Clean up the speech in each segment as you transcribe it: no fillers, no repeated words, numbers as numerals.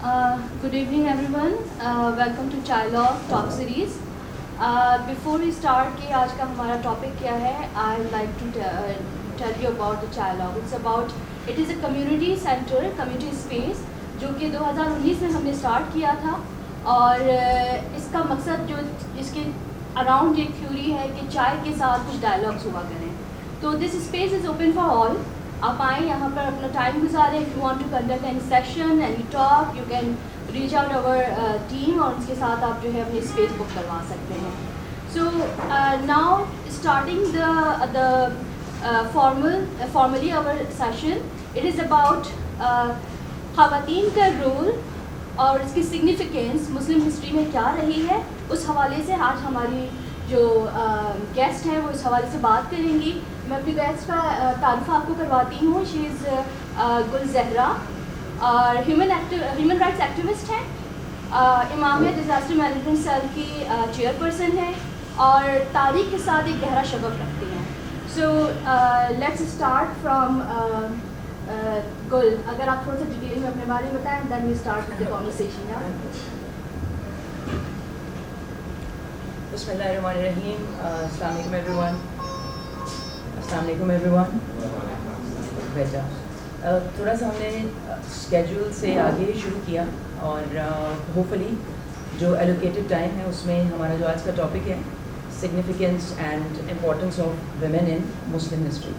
Good evening everyone. Welcome to Chilog Talk Series. Before we start کہ آج کا ہمارا ٹاپک کیا ہے, I would like to tell you about the Chilog. It is a community center, community space جو کہ 2019 میں ہم نے اسٹارٹ کیا تھا, اور اس کا مقصد جو اس کے اراؤنڈ ایک تھیوری ہے کہ چائے کے ساتھ کچھ ڈائلاگس ہوا کریں. تو this space is open for all. آپ آئیں یہاں پر اپنا ٹائم گزاریں. If you want to conduct any session any talk, you can reach out our team, اور اس کے ساتھ آپ جو ہے اپنی اسپیس بک کروا سکتے ہیں. So now starting formally over session. It is about خواتین کا رول اور اس کی سگنیفیکینس مسلم ہسٹری میں کیا رہی ہے. اس حوالے سے آج ہماری جو گیسٹ ہیں وہ اس حوالے سے بات کریں گی. میں اپنی گیسٹ کا تعارف آپ کو کرواتی ہوں. شی از گل زہرا, اور ہیومن رائٹس ایکٹیوسٹ ہیں, امامیہ ڈیزاسٹر مینجمنٹ سیل کی چیئر پرسن ہیں, اور تاریخ کے ساتھ ایک گہرا شغف رکھتی ہیں. سو لیٹس اسٹارٹ فرام گل. اگر آپ تھوڑا سا ڈیٹیل میں اپنے بارے میں بتائیں, then we start with the conversation. بسم اللہ الرحمن الرحیم. السلام علیکم ایوری ون. السلام علیکم ایوری ون. بیٹا تھوڑا سا ہم نے اسکیجول سے آگے شروع کیا, اور ہوپ فلی جو ایلوکیٹڈ ٹائم ہے اس میں ہمارا جو آج کا ٹاپک ہے significance and importance of women in Muslim history,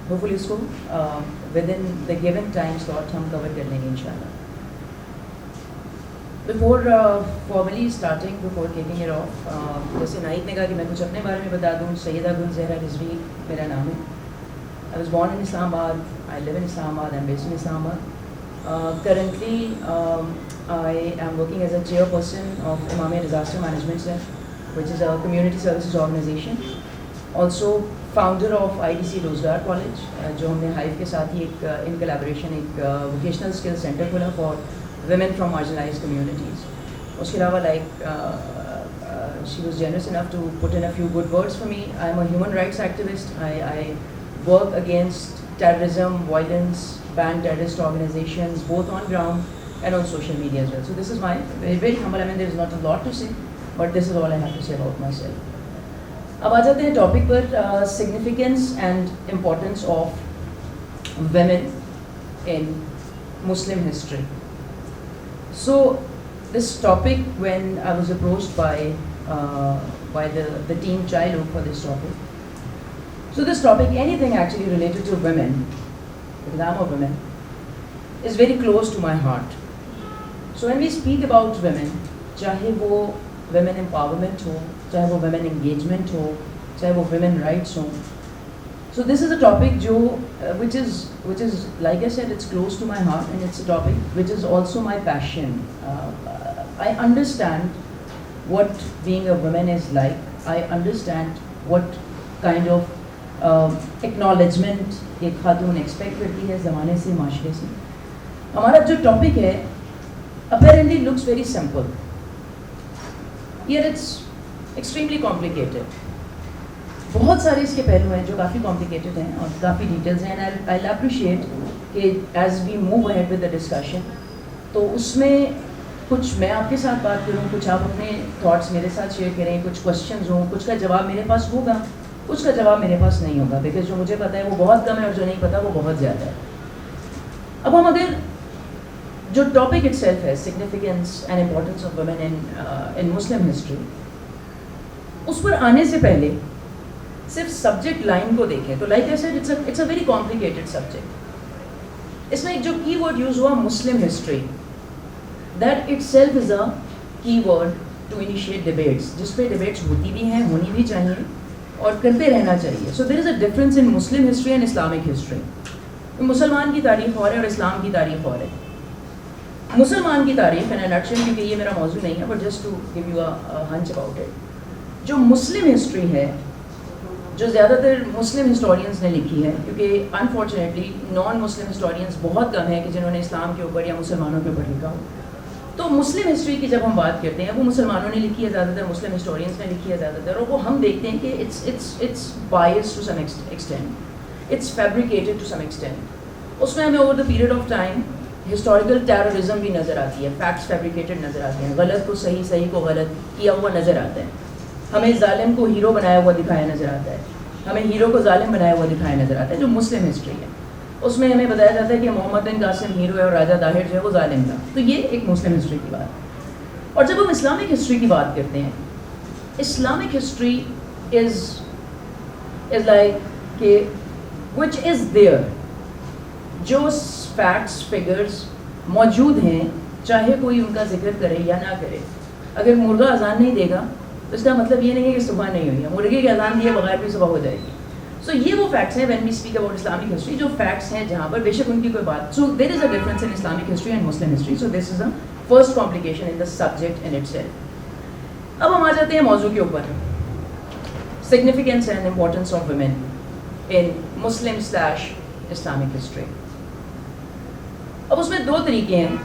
hopefully اس کو with in the given time slot ہم کور کر لیں گے ان شاء اللہ. Before formally starting, before kicking it off, جیسے نائک نے کہا کہ میں کچھ اپنے بارے میں بتا دوں. سیدہ گل زہرا رضوی میرا نام ہے. I was born in Islamabad. I live in Islamabad. I'm based in Islamabad. Currently, I am working as a chairperson of Imamiya Disaster Management Cell, which is a community services organization. Also, founder of IDC Rozgar College, جو ہم نے hive کے ساتھ ہی ایک in collaboration ایک vocational skills center کھولا for women from marginalized communities. اس کے علاوہ she was generous enough to put in a few good words for me. I am a human rights activist. I work against terrorism, violence, banned terrorist organizations, both on ground and on social media as well. So this is my very humble, I mean there is not a lot to say, but this is all I have to say about myself. اب آ جاتے ہیں topic per, significance and importance of women in Muslim history. So this topic, when I was approached by the team Chilog for this topic, so this topic, anything actually related to women, because I'm a woman, is very close to my heart. So when we speak about women, چاہے وہ women empowerment ہو, چاہے وہ women engagement ہو, چاہے وہ women rights ہوں, so this is a topic جو which is like I said, it's close to my heart, and it's a topic which is also my passion. I understand what being a woman is like. I understand what kind of acknowledgement ایک خاتون expect کرتی ہے زمانے سے, معاشرے سے. ہمارا جو ٹاپک ہے apparently looks very simple, yet it's extremely complicated. بہت سارے اس کے پہلو ہیں جو کافی کمپلیکیٹڈ ہیں اور کافی ڈیٹیلز ہیں, and I'll appreciate کہ as we move ahead with the discussion, تو اس میں کچھ میں آپ کے ساتھ بات کروں, کچھ آپ اپنے تھاٹس میرے ساتھ شیئر کریں, کچھ کوشچنز ہوں, کچھ کا جواب میرے پاس ہوگا, کچھ کا جواب میرے پاس نہیں ہوگا, بیکاز جو مجھے پتہ ہے وہ بہت کم ہے اور جو نہیں پتہ وہ بہت زیادہ ہے. اب ہم اگر جو ٹاپک اٹ سیلف ہے significance and importance of women in Muslim history, اس پر آنے سے پہلے صرف سبجیکٹ لائن کو دیکھیں تو like I said it's a very complicated subject. اس میں ایک جو کی ورڈ یوز ہوا Muslim history, that itself is a key word to initiate debates, جس پہ ڈبیٹس ہوتی بھی ہیں, ہونی بھی چاہیے اور کرتے رہنا چاہیے. So there is a difference in Muslim history and Islamic history. مسلمان کی تاریخ اور ہے اور اسلام کی تاریخ اور ہے. مسلمان کی تاریخ ان نٹشل, کیونکہ یہ میرا موضوع نہیں ہے, but just to give you a hunch about it, جو مسلم ہسٹری ہے جو زیادہ تر مسلم ہسٹورینس نے لکھی ہے, کیونکہ انفارچونیٹلی نان مسلم ہسٹورینس بہت کم ہیں کہ جنہوں نے اسلام کے اوپر یا مسلمانوں کے اوپر لکھا ہو. تو مسلم ہسٹری کی جب ہم بات کرتے ہیں وہ مسلمانوں نے لکھی ہے زیادہ تر, مسلم ہسٹورینس نے لکھی ہے زیادہ تر, اور وہ ہم دیکھتے ہیں کہ it's bias to some extent, it's fabricated to some extent. اس میں ہمیں over the period of time historical terrorism بھی نظر آتی ہے, فیکٹس فیبریکیٹڈ نظر آتے ہیں, غلط کو صحیح, صحیح کو غلط کیا ہوا نظر آتا ہے. ہمیں ظالم کو ہیرو بنایا ہوا دکھایا نظر آتا ہے, ہمیں ہیرو کو ظالم بنایا ہوا دکھایا نظر آتا ہے. جو مسلم ہسٹری ہے اس میں ہمیں بتایا جاتا ہے کہ محمد بن قاسم ہیرو ہے اور راجہ طاہر جو ہے وہ ظالم تھا. تو یہ ایک مسلم ہسٹری کی بات ہے. اور جب ہم اسلامک ہسٹری کی بات کرتے ہیں, اسلامک ہسٹری از لائک کہ وچ از دیئر, جو فیکٹس فگرز موجود ہیں چاہے کوئی ان کا ذکر کرے یا نہ کرے. اگر مرغا اذان نہیں دے گا تو اس کا مطلب یہ نہیں ہے کہ صبح نہیں ہوئی ہے, مرغے کی اذان دیے بغیر بھی صبح ہو جائے گی. سو یہ وہ فیکٹس ہیں when we speak about Islamic history, جو فیکٹس ہیں جہاں پر بے شک ان کی کوئی بات. So there is a difference in Islamic history and Muslim history. So this is a first complication in the subject in itself. اب ہم آ جاتے ہیں موضوع کے اوپر, significance and importance of women in Muslim slash Islamic history. اب اس میں دو طریقے ہیں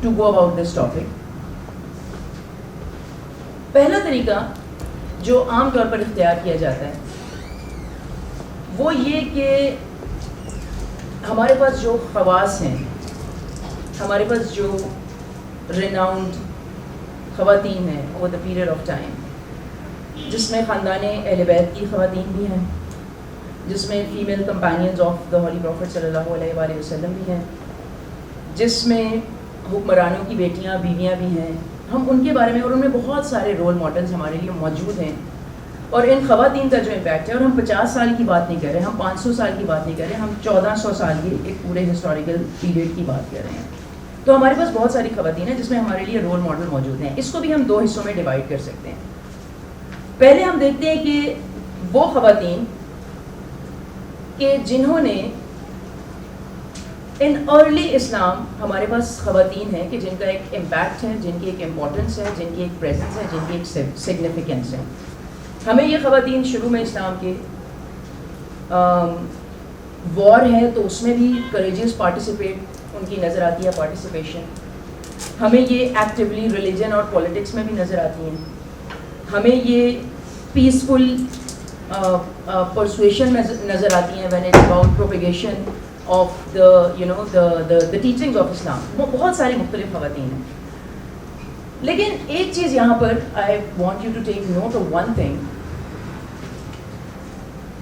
to go about this topic. پہلا طریقہ جو عام طور پر اختیار کیا جاتا ہے وہ یہ کہ ہمارے پاس جو خواص ہیں, ہمارے پاس جو ریناؤنڈ خواتین ہیں over the period of time, جس میں خاندان اہل بیت کی خواتین بھی ہیں, جس میں female companions of the holy prophet صلی اللہ علیہ وآلہ وسلم بھی ہیں, جس میں حکمرانوں کی بیٹیاں بیویاں بھی ہیں, ہم ان کے بارے میں, اور ان میں بہت سارے رول ماڈلز ہمارے لیے موجود ہیں. اور ان خواتین کا جو امپیکٹ ہے, اور ہم 50 سال کی بات نہیں کر رہے, ہم 500 سال کی بات نہیں کر رہے, ہم 1400 سال کی ایک پورے ہسٹوریکل پیریڈ کی بات کر رہے ہیں. تو ہمارے پاس بہت ساری خواتین ہیں جس میں ہمارے لیے رول ماڈل موجود ہیں. اس کو بھی ہم دو حصوں میں ڈیوائڈ کر سکتے ہیں. پہلے ہم دیکھتے ہیں کہ وہ خواتین کہ جنہوں نے ان ارلی اسلام, ہمارے پاس خواتین ہیں کہ جن کا ایک امپیکٹ ہے, جن کی ایک امپورٹنس ہے, جن کی ایک پریزنس ہے, جن کی ایک سگنیفیکینس ہے. ہمیں یہ خواتین شروع میں اسلام کے وار ہے تو اس میں بھی کریجیس پارٹیسپیٹ ان کی نظر آتی ہے, پارٹیسپیشن. ہمیں یہ ایکٹیولی ریلیجن اور پولیٹکس میں بھی نظر آتی ہیں. ہمیں یہ پیسفل پرسویشن میں نظر آتی ہیں when it's about propagation of the teachings of Islam. وہ بہت ساری مختلف خواتین ہیں. لیکن ایک چیز یہاں پر I want you to take note of one thing,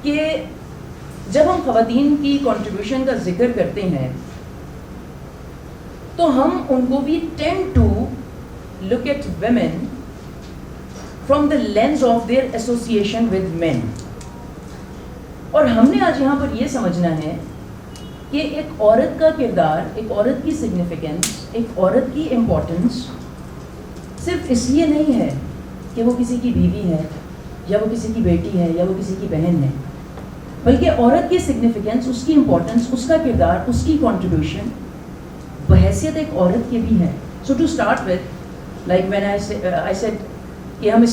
کہ جب ہم خواتین کی کنٹریبیوشن کا ذکر کرتے ہیں تو ہم ان کو بھی tend to look at women from the lens of their association with men. اور ہم نے آج یہاں پر یہ سمجھنا ہے کہ ایک عورت کا کردار, ایک عورت کی سگنیفیکینس, ایک عورت کی امپورٹنس صرف اس لیے نہیں ہے کہ وہ کسی کی بیوی ہے یا وہ کسی کی بیٹی ہے یا وہ کسی کی بہن ہے, بلکہ عورت کی سگنیفیکینس, اس کی امپورٹنس, اس کا کردار, اس کی کنٹریبیوشن بحیثیت ایک عورت کے بھی ہے. So to start with, like when I said کہ ہم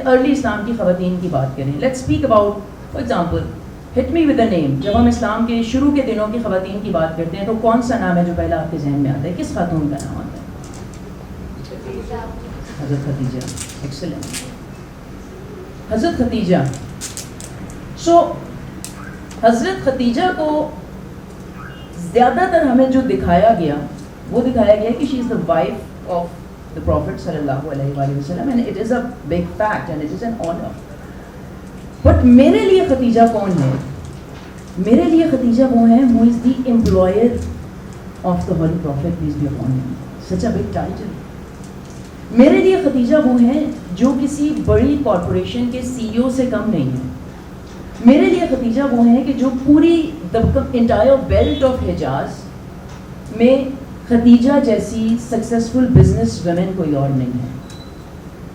ارلی اسلام کی خواتین کی بات کریں. Let's speak about, for example, hit me with a name. جب ہم اسلام کے شروع کے دنوں کی خواتین کی بات کرتے ہیں تو کون سا نام ہے جو پہلا آپ کے ذہن میں آتا ہے؟ کس خاتون کا نام آتا ہے؟ حضرت خدیجہ. ایکسلنٹ, حضرت خدیجہ. سو حضرت خدیجہ کو زیادہ تر ہمیں جو دکھایا گیا وہ دکھایا گیا کہ she is the wife of the Prophet sallallahu alaihi wa sallam, and it is a big fact and it is an honor. But میرے لیے خدیجہ کون ہے؟ میرے لیے خدیجہ وہ ہے who is the employer of the Holy Prophet, peace be upon him. Such a big title. میرے لیے خدیجہ وہ ہے جو کسی بڑی کارپوریشن کے سی ای او سے کم نہیں ہے. میرے لیے خدیجہ وہ ہے کہ جو پوری the entire belt of Hijaz میں خدیجہ جیسی سکسیزفل بزنس ویمن کوئی اور نہیں ہے.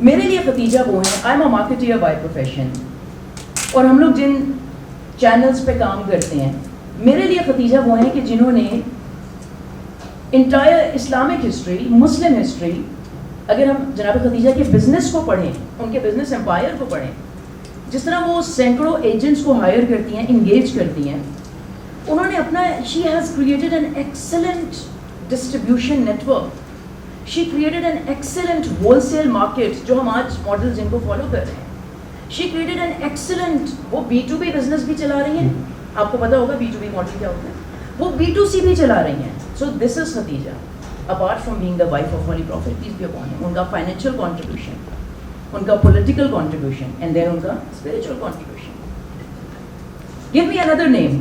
میرے لیے خدیجہ وہ ہیں, I M a marketer by profession, اور ہم لوگ جن چینلز پہ کام کرتے ہیں, میرے لیے خدیجہ وہ ہیں کہ جنہوں نے انٹائر اسلامک ہسٹری, مسلم ہسٹری, اگر ہم جناب خدیجہ کے بزنس کو پڑھیں, ان کے بزنس امپائر کو پڑھیں, جس طرح وہ سینکڑوں ایجنٹس کو ہائر کرتی ہیں, انگیج کرتی ہیں, انہوں نے اپنا, she has created an excellent distribution network. She created an excellent wholesale market, جو ہم آج ماڈل جن کو فالو کر رہے ہیں. She created an excellent, وہ B2B بزنس بھی چلا رہی ہیں, آپ کو پتا ہوگا B2B ماڈل کیا ہوتا ہے, وہ B2C بھی چلا رہی ہیں. So this is Khadija, apart from being the wife of Holy Prophet, peace be upon him. Unka financial contribution, unka political contribution, and then unka spiritual contribution. Give me another name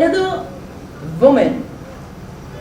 Another woman,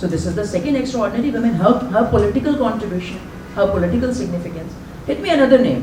So this is the second extraordinary woman, her political contribution, her political significance. Hit me another name.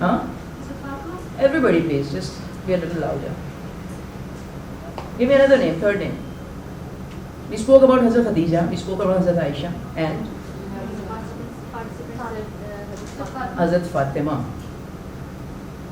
Huh? Everybody please, just be a little louder. Give me another name, third name. We spoke about Hazrat Khadija, we spoke about Hazrat Aisha and Hazrat Fatima.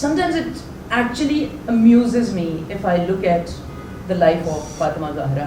sometimes it actually amuses me if I look at the life of Fatima Zahra.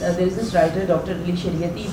There is this writer Dr. Ali Shariati,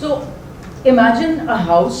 So imagine a house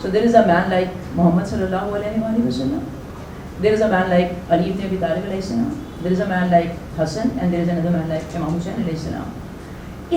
So there is a man like Muhammad sallallahu alaihi wasallam. There is a man like Ali ibn Abi Talib alayhi salam. There is a man like Hassan and there is another man like Imam Hussain alayhi salam.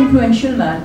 influential man,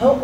Her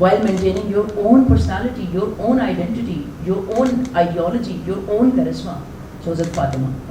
while maintaining your own personality, your own identity, your own ideology, your own charisma. So Hazrat Fatima,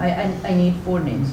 I need 4 names.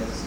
Yes.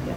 Okay.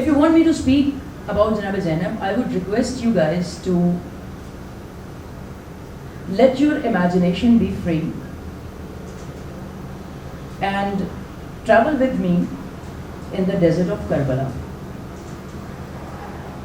If you want me to speak about Janab Zainab, I would request you guys to let your imagination be free and travel with me in the desert of Karbala.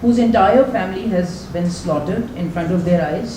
whose entire family has been slaughtered in front of their eyes.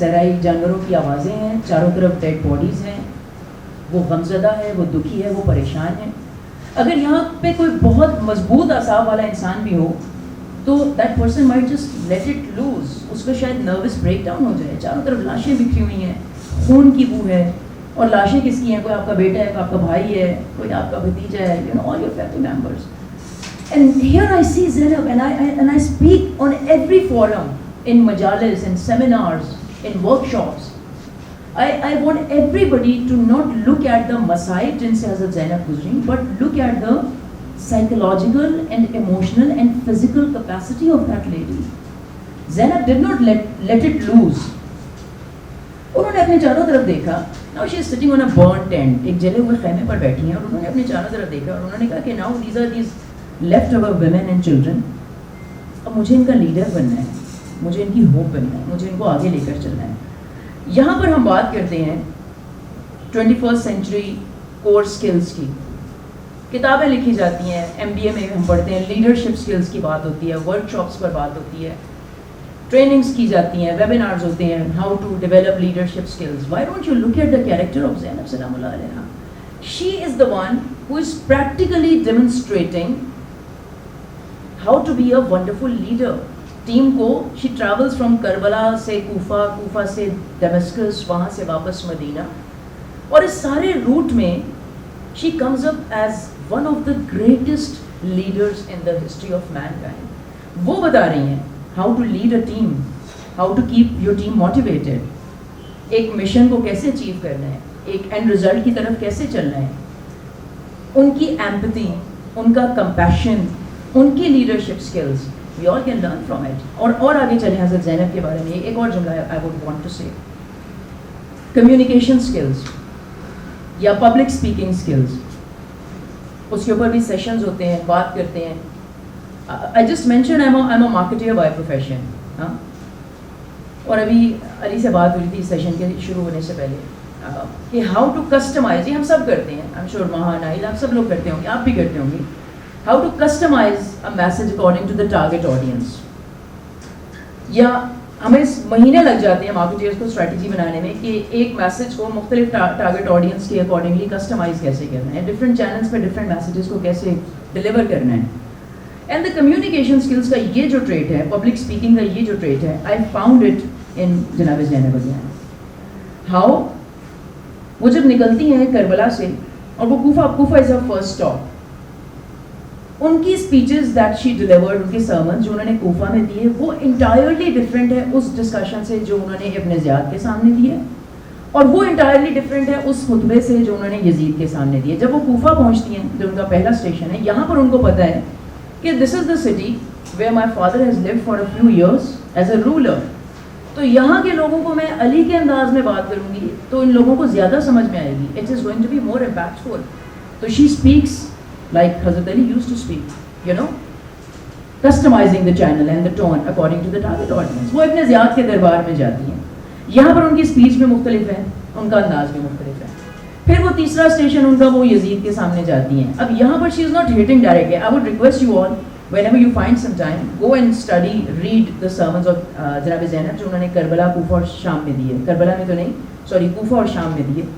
صحرائی جانوروں کی آوازیں ہیں, چاروں طرف dead bodies ہیں, وہ غمزدہ ہے, وہ دکھی ہے, وہ پریشان ہے. اگر یہاں پہ کوئی بہت مضبوط اعصاب والا انسان بھی ہو تو that person might just let it lose, اس کو شاید نروس بریک ڈاؤن ہو جائے. چاروں طرف لاشیں بکھری ہوئی ہیں, خون کی بو ہے, اور لاشیں کس کی ہیں؟ کوئی آپ کا بیٹا ہے, کوئی آپ کا بھائی ہے, کوئی آپ کا بھتیجا ہے, you know all your family members. And here I see Zainab, and I speak on every forum, in majalis, in seminars, in workshops. I want everybody to not look at the masaib jin se Hazrat Zainab guzri, but look at the psychological and emotional and physical capacity of that lady. Zainab did not let it loose. انہوں نے اپنے چاروں طرف دیکھا. Now she is sitting on a burnt tent, ایک جلے ہوئے خیمے پر بیٹھی ہیں, اور انہوں نے اپنے چاروں طرف دیکھا اور انہوں نے کہا کہ now these are these left over women and children. اب مجھے ان کا لیڈر بننا ہے, مجھے ان کی ہوپ بننا ہے, مجھے ان کو آگے لے کر چلنا ہے. یہاں پر ہم بات کرتے ہیں 21st century کور اسکلس کی. کتابیں لکھی جاتی ہیں, MBA میں ہم پڑھتے ہیں, لیڈرشپ اسکلس کی بات ہوتی ہے, ورک شاپس پر بات ہوتی ہے, ٹریننگس کی جاتی ہیں, ویبینارز ہوتے ہیں, how to develop leadership skills. Why don't you look at the character of Zainab سلام اللہ علیہا. She is the one who is practically demonstrating how to be a wonderful leader. ٹیم کو she travels from کربلا سے Kufa, Kufa سے ڈیمسکس, وہاں سے واپس مدینہ, اور اس سارے روٹ میں she comes up as one of the greatest leaders in the history of mankind. وہ بتا رہی ہیں how to lead a team, how to keep your team motivated, ایک مشن کو کیسے اچیو کرنا ہے, ایک اینڈ ریزلٹ کی طرف کیسے چلنا ہے. ان کی ایمپتھی, ان کا کمپیشن, ان کی leadership skills, we all can learn from it. اور آگے چلیں حضرت زینب کے بارے میں ایک اور جملہ آئی ووڈ وانٹ ٹو سے. کمیونیکیشن اسکلز یا پبلک اسپیکنگ اسکلز, اس کے اوپر بھی سیشنز ہوتے ہیں, بات کرتے ہیں. I just mention I am a marketer by profession. ہاں, اور ابھی علی سے بات ہوئی تھی سیشن کے شروع ہونے سے پہلے کہ ہاؤ ٹو کسٹمائز. یہ ہم سب کرتے ہیں, آئی ایم شیور مہا, نائل, آپ سب لوگ کرتے ہوں گے, آپ بھی کرتے ہوں گے. How to customize a message according to the target audience. یا ہمیں اس مہینے لگ جاتے ہیں مارکیٹرز کو اسٹریٹجی بنانے میں کہ ایک میسیج کو مختلف ٹارگیٹ آڈینس کے اکارڈنگلی کسٹمائز کیسے کرنا ہے, ڈفرینٹ چینلس پہ ڈفرینٹ میسیجز کو کیسے ڈلیور کرنا ہے. اینڈ دا کمیونیکیشن اسکلس کا یہ جو ٹریٹ ہے, پبلک اسپیکنگ کا یہ جو ٹریٹ ہے, آئی فاؤنڈ اٹ ان جناب زینب علیہا. ہاؤ وہ جب نکلتی ہیں کربلا سے اور وہ کوفہ از ہر فرسٹ اسٹاپ, ان کی اسپیچز دیٹ شی ڈیلیورڈ, ان کے سرمنز جو انہوں نے کوفہ میں دیے, وہ انٹائرلی ڈفرینٹ ہے اس ڈسکشن سے جو انہوں نے ابن زیاد کے سامنے دیے, اور وہ انٹائرلی ڈفرینٹ ہے اس خطبے سے جو انہوں نے یزید کے سامنے دیے. جب وہ کوفہ پہنچتی ہیں, جو ان کا پہلا اسٹیشن ہے, یہاں پر ان کو پتہ ہے کہ this is the city where my father has lived for a few years as a ruler. تو یہاں کے لوگوں کو میں علی کے انداز میں بات کروں گی تو ان لوگوں کو زیادہ سمجھ میں آئے گی. It is going to be more impactful. تو she speaks like Hazrat Ali used to speak, you know, customizing the channel and the tone according to the target audience. وہ ابن زیاد کے دربار میں جاتی ہیں, یہاں پر ان کی اسپیچ بھی مختلف ہے, ان کا انداز بھی مختلف ہے. پھر وہ تیسرا اسٹیشن ان کا وہ یزید کے سامنے جاتی ہیں. اب یہاں پر she is not hitting directly. I would request you all, whenever you find some time, go and study, read the sermons of جناب زینب جو انہوں نے کربلا, کوفہ اور شام میں دیے. کربلا میں تو نہیں, سوری, کوفہ اور شام میں دیے.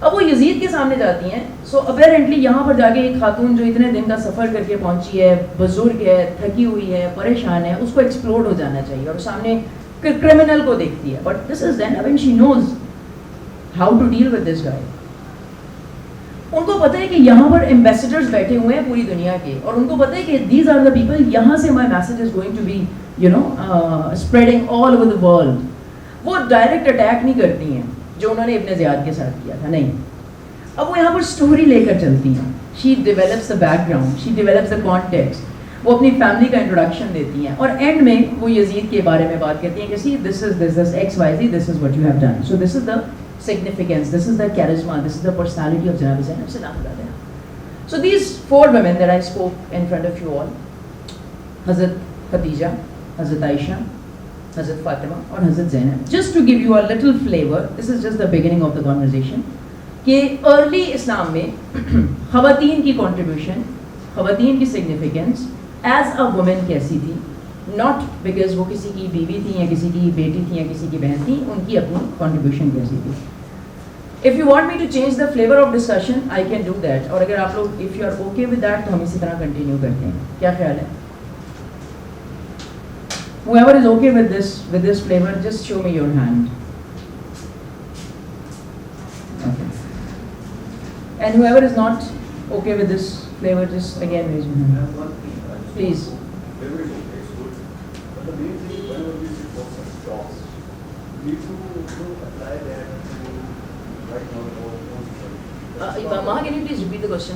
اب وہ یزید کے سامنے جاتی ہیں. سو اپیرنٹلی یہاں پر جا کے ایک خاتون جو اتنے دن کا سفر کر کے پہنچی ہے, بزرگ ہے, تھکی ہوئی ہے, پریشان ہے, اس کو ایکسپلورڈ ہو جانا چاہیے, اور سامنے کرمنل کو دیکھتی ہے. But this is Zainab and she knows how to deal with this guy. ان کو پتہ ہے کہ یہاں پر ایمبیسڈرز بیٹھے ہوئے ہیں پوری دنیا کے, اور ان کو پتہ ہے کہ دیز آر دا پیپل, یہاں سے my message is going to be you know spreading all over the world. وہ ڈائریکٹ اٹیک نہیں کرتی ہیں جو انہوں نے ابن زیاد کے ساتھ کیا تھا, نہیں. اب وہ یہاں پر اسٹوری لے کر چلتی ہیں. She develops the background, she develops the context. وہ اپنی فیملی کا انٹروڈکشن دیتی ہیں, اور اینڈ میں وہ یزید کے بارے میں بات کرتی ہیں کہ see this is X Y Z, this is what you have done. So this is the significance, this is the charisma, this is the personality of Janab Zainab Salam Alaiha. So these four women that I spoke in front of you all, Hazrat Khadija, Hazrat Aisha, Hazrat Fatima اور Hazrat Zainab, just to give you a little flavor, this is just the beginning of the conversation, کہ early اسلام میں خواتین کی contribution, خواتین کی significance as a woman کیسی تھی, not because وہ کسی کی بیوی تھی یا کسی کی بیٹی تھی یا کسی کی بہن تھی, ان کی اپنی کنٹریبیوشن کیسی تھی. If you want me to change the flavor of discussion, I can do that. اور اگر آپ لوگ if you are okay with that تو ہم اسی طرح کنٹینیو کرتے ہیں. کیا خیال ہے؟ Whoever is okay with this flavor, just show me your hand. Okay. And whoever is not okay with this flavor, just again raise your hand. Please. Flavor is okay, it's good. But the main thing, whenever we sit for such talks, we need to apply that to right now our own society. Mama, can you please repeat the question?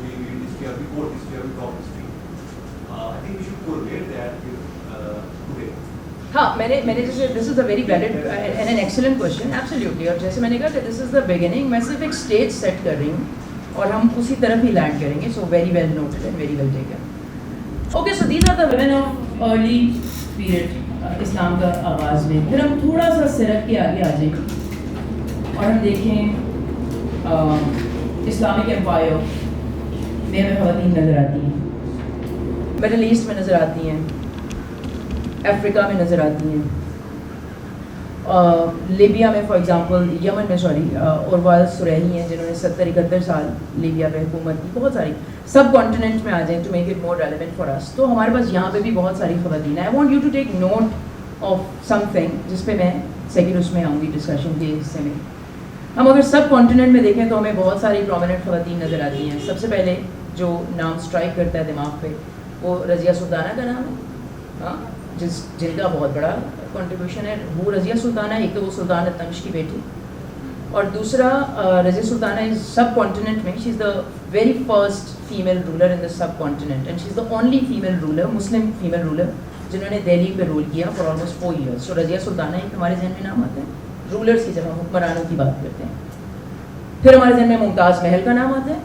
we read history, we quote history, we talk history. I think we should correlate that with today. ہاں میں نے جیسے this is a very valid and an excellent question absolutely. اور جیسے میں نے کہا کہ دس از دا بگننگ, میں صرف ایک اسٹیج سیٹ کر رہی ہوں اور ہم اسی طرف ہی لینڈ کریں گے. So very well noted and very well taken. Okay, so these are the women of early period اسلام کا آغاز میں. پھر ہم تھوڑا سا سرک کے آگے آ جائیں اور ہم دیکھیں اسلامک ایمپائر میں ہمیں خواتین نظر آتی ہیں, مڈل ایسٹ میں نظر آتی ہیں, افریقہ میں نظر آتی ہیں, لیبیا میں فار ایگزامپل, یمن میں اوروال سریحی ہیں جنہوں نے 70-71 سال لیبیا پہ حکومت کی. بہت ساری سب کانٹیننٹ میں آ جائیں to make it more relevant for us. تو ہمارے پاس یہاں پہ بھی بہت ساری خواتین ہیں. I want you to take note of something جس پہ میں سیکنڈ اس میں آؤں گی ڈسکشن کے حصے میں. ہم اگر سب کانٹیننٹ میں دیکھیں تو ہمیں بہت ساری پرومیننٹ خواتین نظر آتی ہیں. سب سے پہلے جو نام اسٹرائک کرتا ہے دماغ پہ وہ رضیہ سلطانہ کا نام ہے, ہاں, جن کا بہت بڑا کنٹریبیوشن ہے. وہ رضیہ سلطانہ, ایک تو وہ سلطان التمش کی بیٹی, اور دوسرا رضیہ سلطانہ از سب کانٹیننٹ میں, she is the very first female ruler in the subcontinent, and she is the only female ruler, Muslim female ruler جنہوں نے دہلی پہ رول کیا فار آلموسٹ 4 years. سو رضیہ سلطانہ ایک ہمارے ذہن میں نام آتا ہے رولرس کی, جب ہم حکمرانوں کی بات کرتے ہیں. پھر ہمارے ذہن میں ممتاز محل کا نام آتا ہے.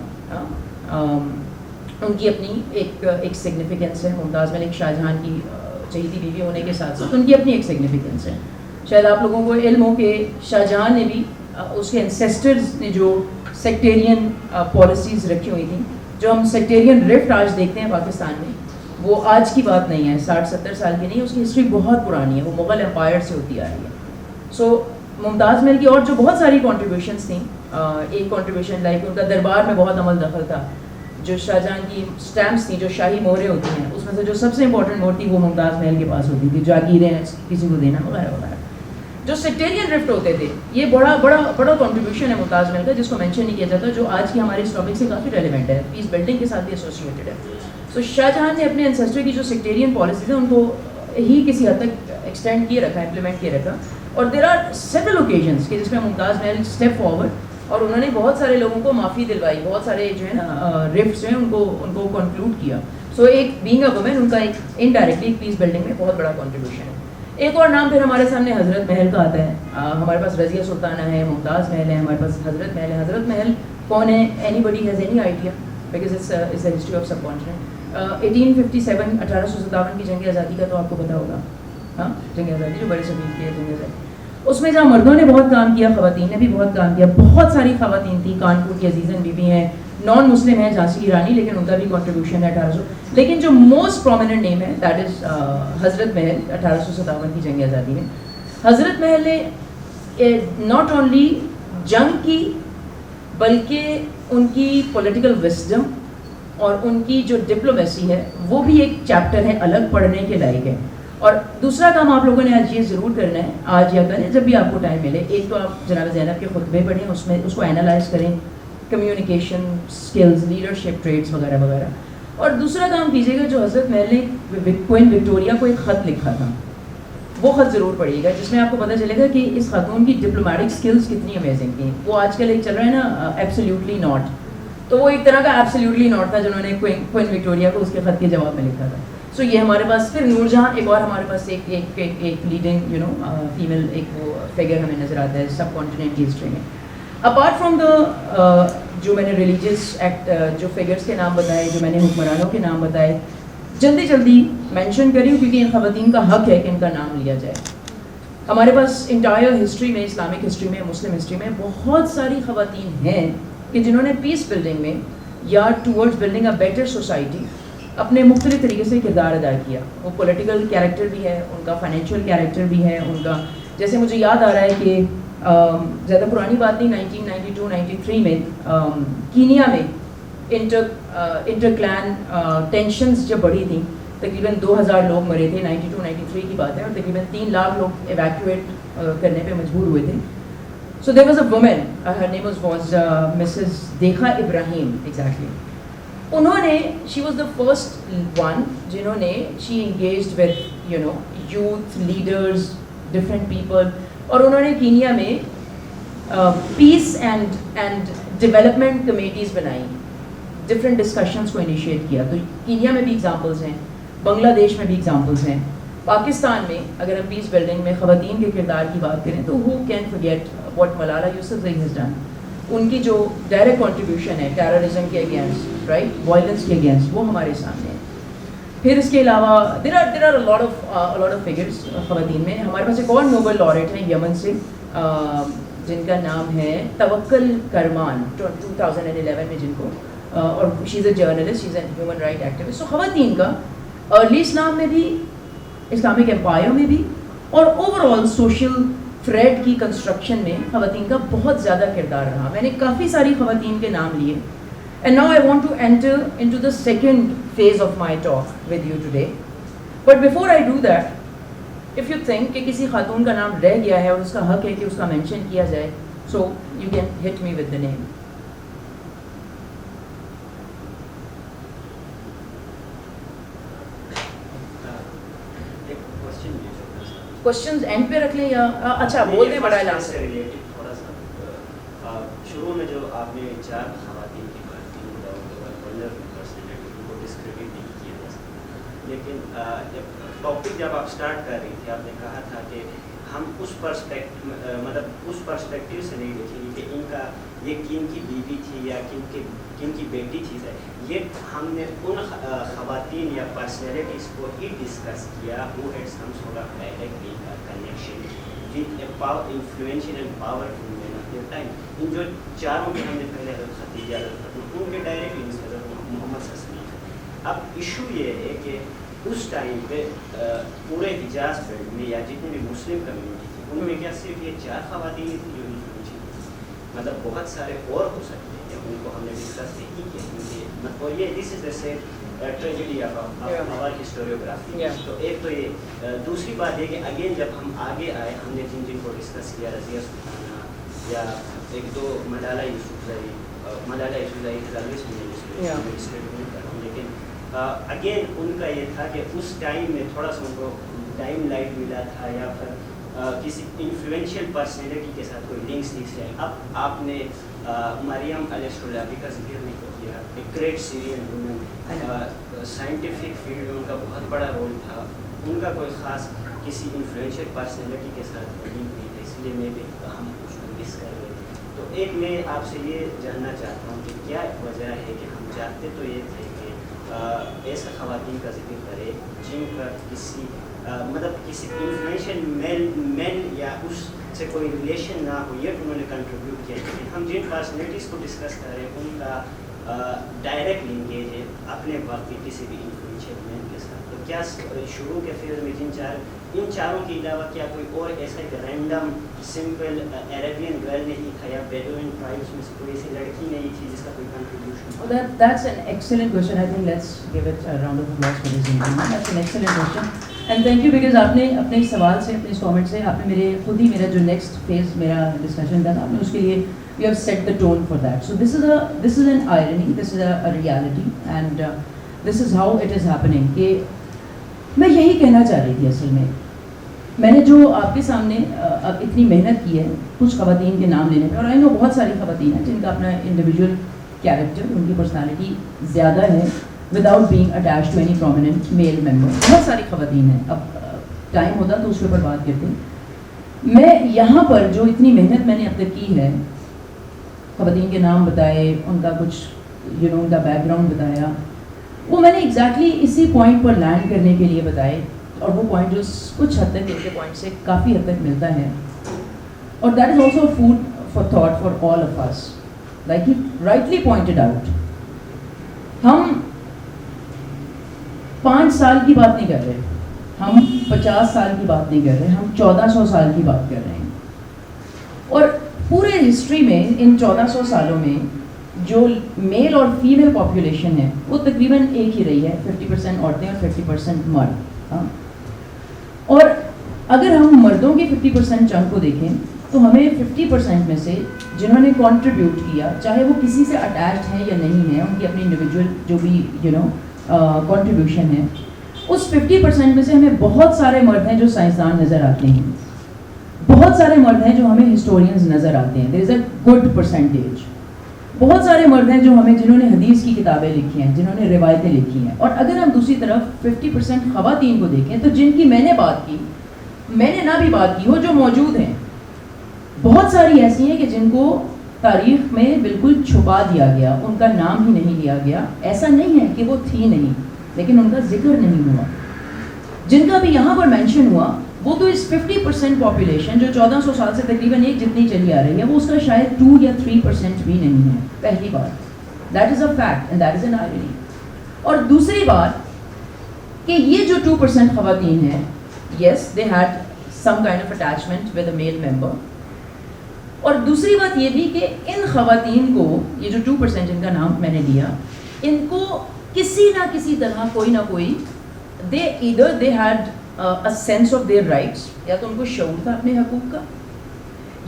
ان کی اپنی ایک سگنیفیکینس ہے. ممتاز محل ایک شاہ جہاں کی چہیتی بیوی ہونے کے ساتھ ساتھ ان کی اپنی ایک سگنیفیکینس ہے. شاید آپ لوگوں کو علم ہو کہ شاہ جہاں نے بھی اس کے انسیسٹرز نے جو سیکٹیرین پالیسیز رکھی ہوئی تھیں, جو ہم سیکٹیرین رفٹ آج دیکھتے ہیں پاکستان میں, وہ آج کی بات نہیں ہے, 60-70 سال کی نہیں, اس کی ہسٹری بہت پرانی ہے, وہ مغل امپائر سے ہوتی آ رہی ہے. سو ممتاز محل کی اور جو بہت ساری کنٹریبیوشنس تھیں, ایک کنٹریبیوشن لائک ان کا دربار میں بہت عمل دخل تھا. جو شاہ جہاں کی اسٹیمپس تھیں, جو شاہی مہریں ہوتی ہیں, اس میں سے جو سب سے امپورٹنٹ مہر تھی وہ ممتاز محل کے پاس ہوتی تھی, جاگیریں کسی کو دینا وغیرہ وغیرہ. جو سیکٹیرین رفٹ ہوتے تھے, یہ بڑا کنٹریبیوشن ہے ممتاز محل کا, جس کو مینشن نہیں کیا جاتا, جو آج کی ہمارے اس ٹاپک سے کافی ریلیونٹ ہے, پیس بلڈنگ کے ساتھ بھی ایسوسیٹیڈ ہے. سو شاہ جہاں نے اپنے انسیسٹر کی جو سیکٹیرین پالیسیز ہیں ان کو ہی کسی حد تک ایکسٹینڈ کیے رکھا, امپلیمنٹ کیے رکھا. اور دیر آر سیورل اوکیزنس کہ جس میں ممتاز محل اسٹیپ فارورڈ اور انہوں نے بہت سارے لوگوں کو معافی دلوائی, بہت سارے جو ہے نا رفٹس ہیں ان کو کنکلوڈ کیا. سو ایک بینگ اے وومن ان کا ایک انڈائریکٹلی پیس بلڈنگ میں بہت بڑا کنٹریبیوشن ہے. ایک اور نام پھر ہمارے سامنے حضرت محل کا آتا ہے. ہمارے پاس رضیہ سلطانہ ہے, ممتاز محل ہے, ہمارے پاس حضرت محل ہے. حضرت محل کون ہے؟ Anybody has any idea? Because it's a history of subcontinent. 1857 1857 کی جنگ آزادی کا تو آپ کو پتا ہوگا, ہاں, جنگ آزادی جو بڑے صدیق کی ہے جنگ آزادی. اس میں جہاں مردوں نے بہت کام کیا, خواتین نے بھی بہت کام کیا. بہت ساری خواتین تھیں, کانپور کی عزیزن بی بی ہیں, نان مسلم ہیں, جھانسی کی رانی, لیکن ان کا بھی کنٹریبیوشن ہے 1800. لیکن جو موسٹ پرومیننٹ نیم ہے دیٹ از حضرت محل 1857 کی جنگ آزادی میں. حضرت محل نے ناٹ اونلی جنگ کی بلکہ ان کی پولیٹیکل وزڈم اور ان کی جو ڈپلومیسی ہے وہ بھی ایک چیپٹر ہے, الگ پڑھنے کے لائق ہے. اور دوسرا کام آپ لوگوں نے آج یہ ضرور کرنا ہے, آج یا کل جب بھی آپ کو ٹائم ملے, ایک تو آپ جناب زینب کے خطبے پڑھیں, اس میں اس کو اینالائز کریں, کمیونیکیشن اسکلز, لیڈرشپ ٹریٹس وغیرہ وغیرہ. اور دوسرا کام کیجیے گا, جو حضرت محل نے کوئن وکٹوریہ کو ایک خط لکھا تھا, وہ خط ضرور پڑھیے گا, جس میں آپ کو پتہ چلے گا کہ اس خاتون کی ڈپلومیٹک اسکلز کتنی امیزنگ تھیں. وہ آج کل ایک چل رہا ہے نا ایبسلیوٹلی ناٹ, تو وہ ایک طرح کا ایبسلیوٹلی ناٹ تھا جنہوں نے کوئن وکٹوریہ کو اس کے خط کے جواب میں لکھا تھا. سو یہ ہمارے پاس. پھر نور جہاں ایک اور ہمارے پاس ایک لیڈنگ فیمیل ایک وہ فگر ہمیں نظر آتا ہے سب کانٹیننٹ کی ہسٹری میں. اپارٹ فرام دا جو میں نے ریلیجیس ایکٹ جو فگرس کے نام بتائے, جو میں نے حکمرانوں کے نام بتائے, جلدی مینشن کری ہوں کیونکہ ان خواتین کا حق ہے کہ ان کا نام لیا جائے. ہمارے پاس انٹائر ہسٹری میں, اسلامک ہسٹری میں, مسلم ہسٹری میں بہت ساری خواتین ہیں کہ جنہوں نے پیس بلڈنگ میں یا towards building a better society اپنے مختلف طریقے سے کردار ادا کیا. وہ پولیٹیکل کیریکٹر بھی ہے, ان کا فائنینشیل کیریکٹر بھی ہے, ان کا جیسے مجھے یاد آ رہا ہے کہ زیادہ پرانی بات نہیں, 1992-93 میں کینیا میں انٹر کلان ٹینشنز جب بڑھی تھیں, تقریباً 2000 لوگ مرے تھے, 92-93 کی بات ہے, اور تقریباً 3 لاکھ لوگ ایویکویٹ کرنے پہ مجبور ہوئے تھے. So there was a woman, her name was Mrs. Dekha Ibrahim, exactly. انہوں نے, she was the first one جنہوں نے, she engaged with, you know, youth leaders, different people, اور انہوں نے کینیا میں پیس اینڈ ڈیولپمنٹ کمیٹیز بنائی, ڈفرینٹ ڈسکشنس کو انیشیٹ کیا. تو کینیا میں بھی ایگزامپلس ہیں, بنگلہ دیش میں بھی ایگزامپلس ہیں, پاکستان میں اگر ہم پیس بلڈنگ میں خواتین کے کردار کی بات کریں تو who can forget what Malala Yousafzai has done. ان کی جو ڈائریکٹ کنٹریبیوشن ہے ٹیررزم کے اگینسٹ, رائٹ, وائلنس کے اگینسٹ, وہ ہمارے سامنے ہے. پھر اس کے علاوہ there are a lot of figures خواتین میں. ہمارے پاس ایک اور نوبل laureate ہیں یمن سے جن کا نام ہے توکل کرمان, 2011 میں جن کو, اور she is a journalist, she is a human right activist. سو خواتین کا ارلی اسلام میں بھی, اسلامک امپائر میں بھی, اور اوور آل سوشل تھریڈ کی کنسٹرکشن میں خواتین کا بہت زیادہ کردار رہا. میں نے کافی ساری خواتین کے نام لیے. And now I want to enter into the second phase of my talk with you today. But before I do that, if you think کہ کسی خاتون کا نام رہ گیا ہے اور اس کا حق ہے کہ اس کا مینشن کیا جائے, so you can hit me with the name. Questions end پہ رکھ لیں یا اچھا بول دیں بڑا اعلان سے ریلیٹڈ تھوڑا سا. شروع میں جو آپ نے 4 خواتین کی بات کی, ان کو ڈسکریڈٹ نہیں کیا جا سکتا, لیکن ٹاپک جب آپ اسٹارٹ کر رہی تھی آپ نے کہا تھا کہ ہم اس پرسپیکٹیو سے نہیں دیکھیں گے کہ ان کا یہ کن کی بیوی تھی یا کن کی بیٹی تھی. یہ ہم نے ان خواتین یا پرسنالٹیز کو ہی ڈسکس کیا who had some sort of direct connection with a influential and powerful men of their time. ان جو 4 میں ہم نے پہلے حضرت خدیجہ, ان کے ڈائریکٹ لنکس حضرت محمد صلی اللہ علیہ وسلم. اب ایشو یہ ہے کہ اس ٹائم پہ پورے حجاز بیلٹ میں یا جتنی بھی مسلم کمیونٹی تھی ان میں کیا صرف یہ 4 خواتین تھیں جو انفلوئنشل تھیں, مطلب بہت سارے اور ہو سکتے ہیں, ان کو ہم نے ڈسکس نہیں کیا کیونکہ, اور یہ this is the same tragedy of our historiography. تو ایک تو یہ, دوسری بات یہ کہ اگین جب ہم آگے آئے ہم نے جن کو ڈسکس کیا, رضیہ سلطانہ یا 1-2 ملالہ یوسفزئی لیکن اگین ان کا یہ تھا کہ اس ٹائم میں تھوڑا سا ان کو ٹائم لائٹ ملا تھا یا پھر کسی انفلوئنشیل پرسنالٹی کے ساتھ کوئی لنکس نہیں سے. اب آپ نے مریم علیہ السلام کا ذکر نہیں کیا, ایک گریٹ سیرین وومن, سائنٹیفک فیلڈ میں ان کا بہت بڑا رول تھا, ان کا کوئی خاص کسی انفلوئنشیل پرسنالٹی کے ساتھ لنک نہیں تھا, اس لیے میں بھی ہم اس کو مس کر رہے تھے. تو ایک میں آپ سے یہ جاننا چاہتا ہوں کہ کیا وجہ ہے کہ ہم چاہتے تو یہ تھے کہ ایسے خواتین کا ذکر کرے جن کا کسی مطلب کسی انفلوئنشیل مین یا اس سے کوئی ریلیشن نہ ہو, یہ انہوں نے کنٹریبیوٹ کیا, لیکن ہم جن پرسنالٹیز کو ڈسکس کر رہے ہیں ان کا ڈائریکٹ لنکیج ہے اپنے وقت کے کسی بھی انفلوئنشیل مین کے ساتھ. تو کیا شروع کے فیز میں ان چاروں کے علاوہ کیا کوئی اور ایسا ایک رینڈم سمپل عربین گرل نہیں تھا یا بیڈوین ٹرائبس میں سے کوئی ایسی لڑکی نہیں تھی جس کا کوئی contribution? That's an excellent question. I think let's give it a round of applause for this interview. That's an excellent question. And thank you because آپ نے اپنے اس سوال سے, اپنے اس کامنٹ سے, آپ نے میرے خود ہی میرا جو نیکسٹ فیز میرا ڈسکشن کا تھا, آپ نے اس کے لیے you have set the tone for that. So this is an irony, this is a reality, and this is how it is happening. کہ میں یہی کہنا چاہ رہی تھی اصل میں نے جو آپ کے سامنے اب اتنی محنت کی ہے کچھ خواتین کے نام لینے پہ, اور آئی نو بہت ساری خواتین ہیں جن کا اپنا انڈیویجول کیریکٹر, ان کی پرسنالٹی زیادہ ہے without being attach to any prominent male member, بہت ساری خواتین ہیں. اب ٹائم ہوتا تو اس کے اوپر بات کرتے. میں یہاں پر جو اتنی محنت میں نے اب تک کی ہے, خواتین کے نام بتائے, ان کا کچھ ان کا بیک گراؤنڈ بتایا, وہ میں نے ایگزیکٹلی اسی پوائنٹ پر لینڈ کرنے کے لیے بتائے, اور وہ پوائنٹ جو کچھ حد تک ان کے پوائنٹ سے کافی حد تک ملتا ہے, اور that is also food for thought for all of us. Like he rightly pointed out ہم 5 سال کی بات نہیں کر رہے, ہم 50 سال کی بات نہیں کر رہے, ہم 1400 سال کی بات کر رہے ہیں. اور پورے ہسٹری میں ان 1400 سالوں میں جو میل اور فیمیل پاپولیشن ہے وہ تقریباً ایک ہی رہی ہے, 50% عورتیں اور 50% مرد. ہاں, اور اگر ہم مردوں کے 50% چنک کو دیکھیں تو ہمیں 50% میں سے جنہوں نے کنٹریبیوٹ کیا, چاہے وہ کسی سے اٹیچڈ ہیں یا نہیں ہیں, ان کی اپنی انڈیویجول جو بھی کنٹریبیوشن ہے, اس 50% میں سے ہمیں بہت سارے مرد ہیں جو سائنسدان نظر آتے ہیں, بہت سارے مرد ہیں جو ہمیں ہسٹورینز نظر آتے ہیں, there is a good percentage. بہت سارے مرد ہیں جو ہمیں جنہوں نے حدیث کی کتابیں لکھی ہیں, جنہوں نے روایتیں لکھی ہیں. اور اگر ہم دوسری طرف 50% خواتین کو دیکھیں تو جن کی میں نے بات کی, میں نے نہ بھی بات کی ہو, جو موجود ہیں, بہت ساری ایسی ہیں کہ جن کو تاریخ میں بالکل چھپا دیا گیا, ان کا نام ہی نہیں لیا گیا. ایسا نہیں ہے کہ وہ تھی نہیں, لیکن ان کا ذکر نہیں ہوا. جن کا بھی یہاں پر مینشن ہوا وہ تو اس 50% پاپولیشن جو 1400 سال سے تقریباً ایک جتنی چلی آ رہی ہے, وہ اس کا شاید 2 یا 3% بھی نہیں ہے. پہلی بات, that is a fact and that is an irony. اور دوسری بات کہ یہ جو 2% خواتین ہیں, yes they had some kind of attachment with a male member. اور دوسری بات یہ بھی کہ ان خواتین کو, یہ جو 2% جن کا نام میں نے لیا, ان کو کسی نہ کسی طرح کوئی نہ کوئی they had a sense of their rights, یا تو ان کو شعور تھا اپنے حقوق کا,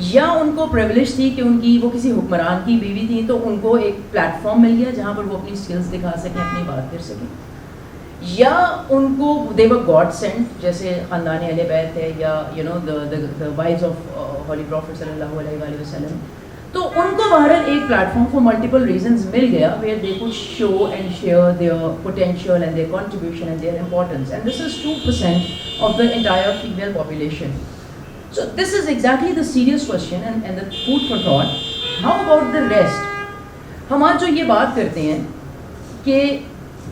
یا ان کو پریولیج تھی کہ وہ کسی حکمران کی بیوی تھی تو ان کو ایک پلیٹ فارم مل گیا جہاں پر وہ اپنی اسکلز دکھا سکیں, اپنی بات کر سکیں, یا ان کو they were God sent, جیسے خاندان اہل بیت ہے, یا the wives of Holy Prophet صلی اللہ علیہ وآلہ وسلم. تو ان کو بہرحال ایک plate form for multiple reasons مل گیا where they could show and share their potential and their contribution and their importance, and this is 2% of the entire female population. So this is exactly the serious question and the food for thought. How about the rest? ہم آج جو یہ بات کرتے ہیں کہ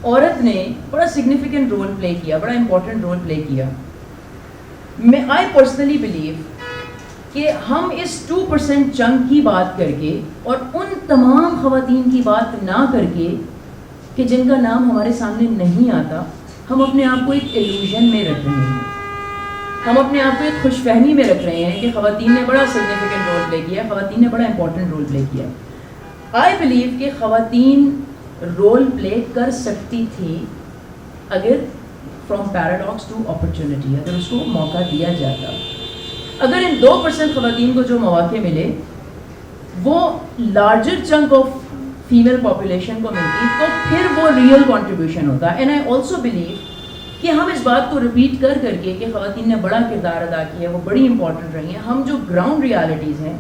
عورت نے بڑا سگنیفیکنٹ رول پلے کیا, بڑا امپورٹنٹ رول پلے کیا, I personally believe کہ ہم اس 2% چنک کی بات کر کے اور ان تمام خواتین کی بات نہ کر کے کہ جن کا نام ہمارے سامنے نہیں آتا, ہم اپنے آپ کو ایک ایلوژن میں رکھ رہے ہیں, ہم اپنے آپ کو ایک خوش فہمی میں رکھ رہے ہیں کہ خواتین نے بڑا سگنیفیکنٹ رول پلے کیا, خواتین نے بڑا امپورٹنٹ رول پلے کیا. آئی بلیو کہ خواتین رول پلے کر سکتی تھی اگر فرام پیراڈاکس ٹو اپرچونٹی, اگر اس کو موقع دیا جاتا. اگر ان 2% خواتین کو جو مواقع ملے وہ larger chunk of female population کو ملتی تو پھر وہ ریئل کنٹریبیوشن ہوتا. اینڈ آئی آلسو بلیو کہ ہم اس بات کو ریپیٹ کر کر کے کہ خواتین نے بڑا کردار ادا کیا, وہ بڑی امپورٹنٹ رہی ہیں, ہم جو گراؤنڈ ریالٹیز ہیں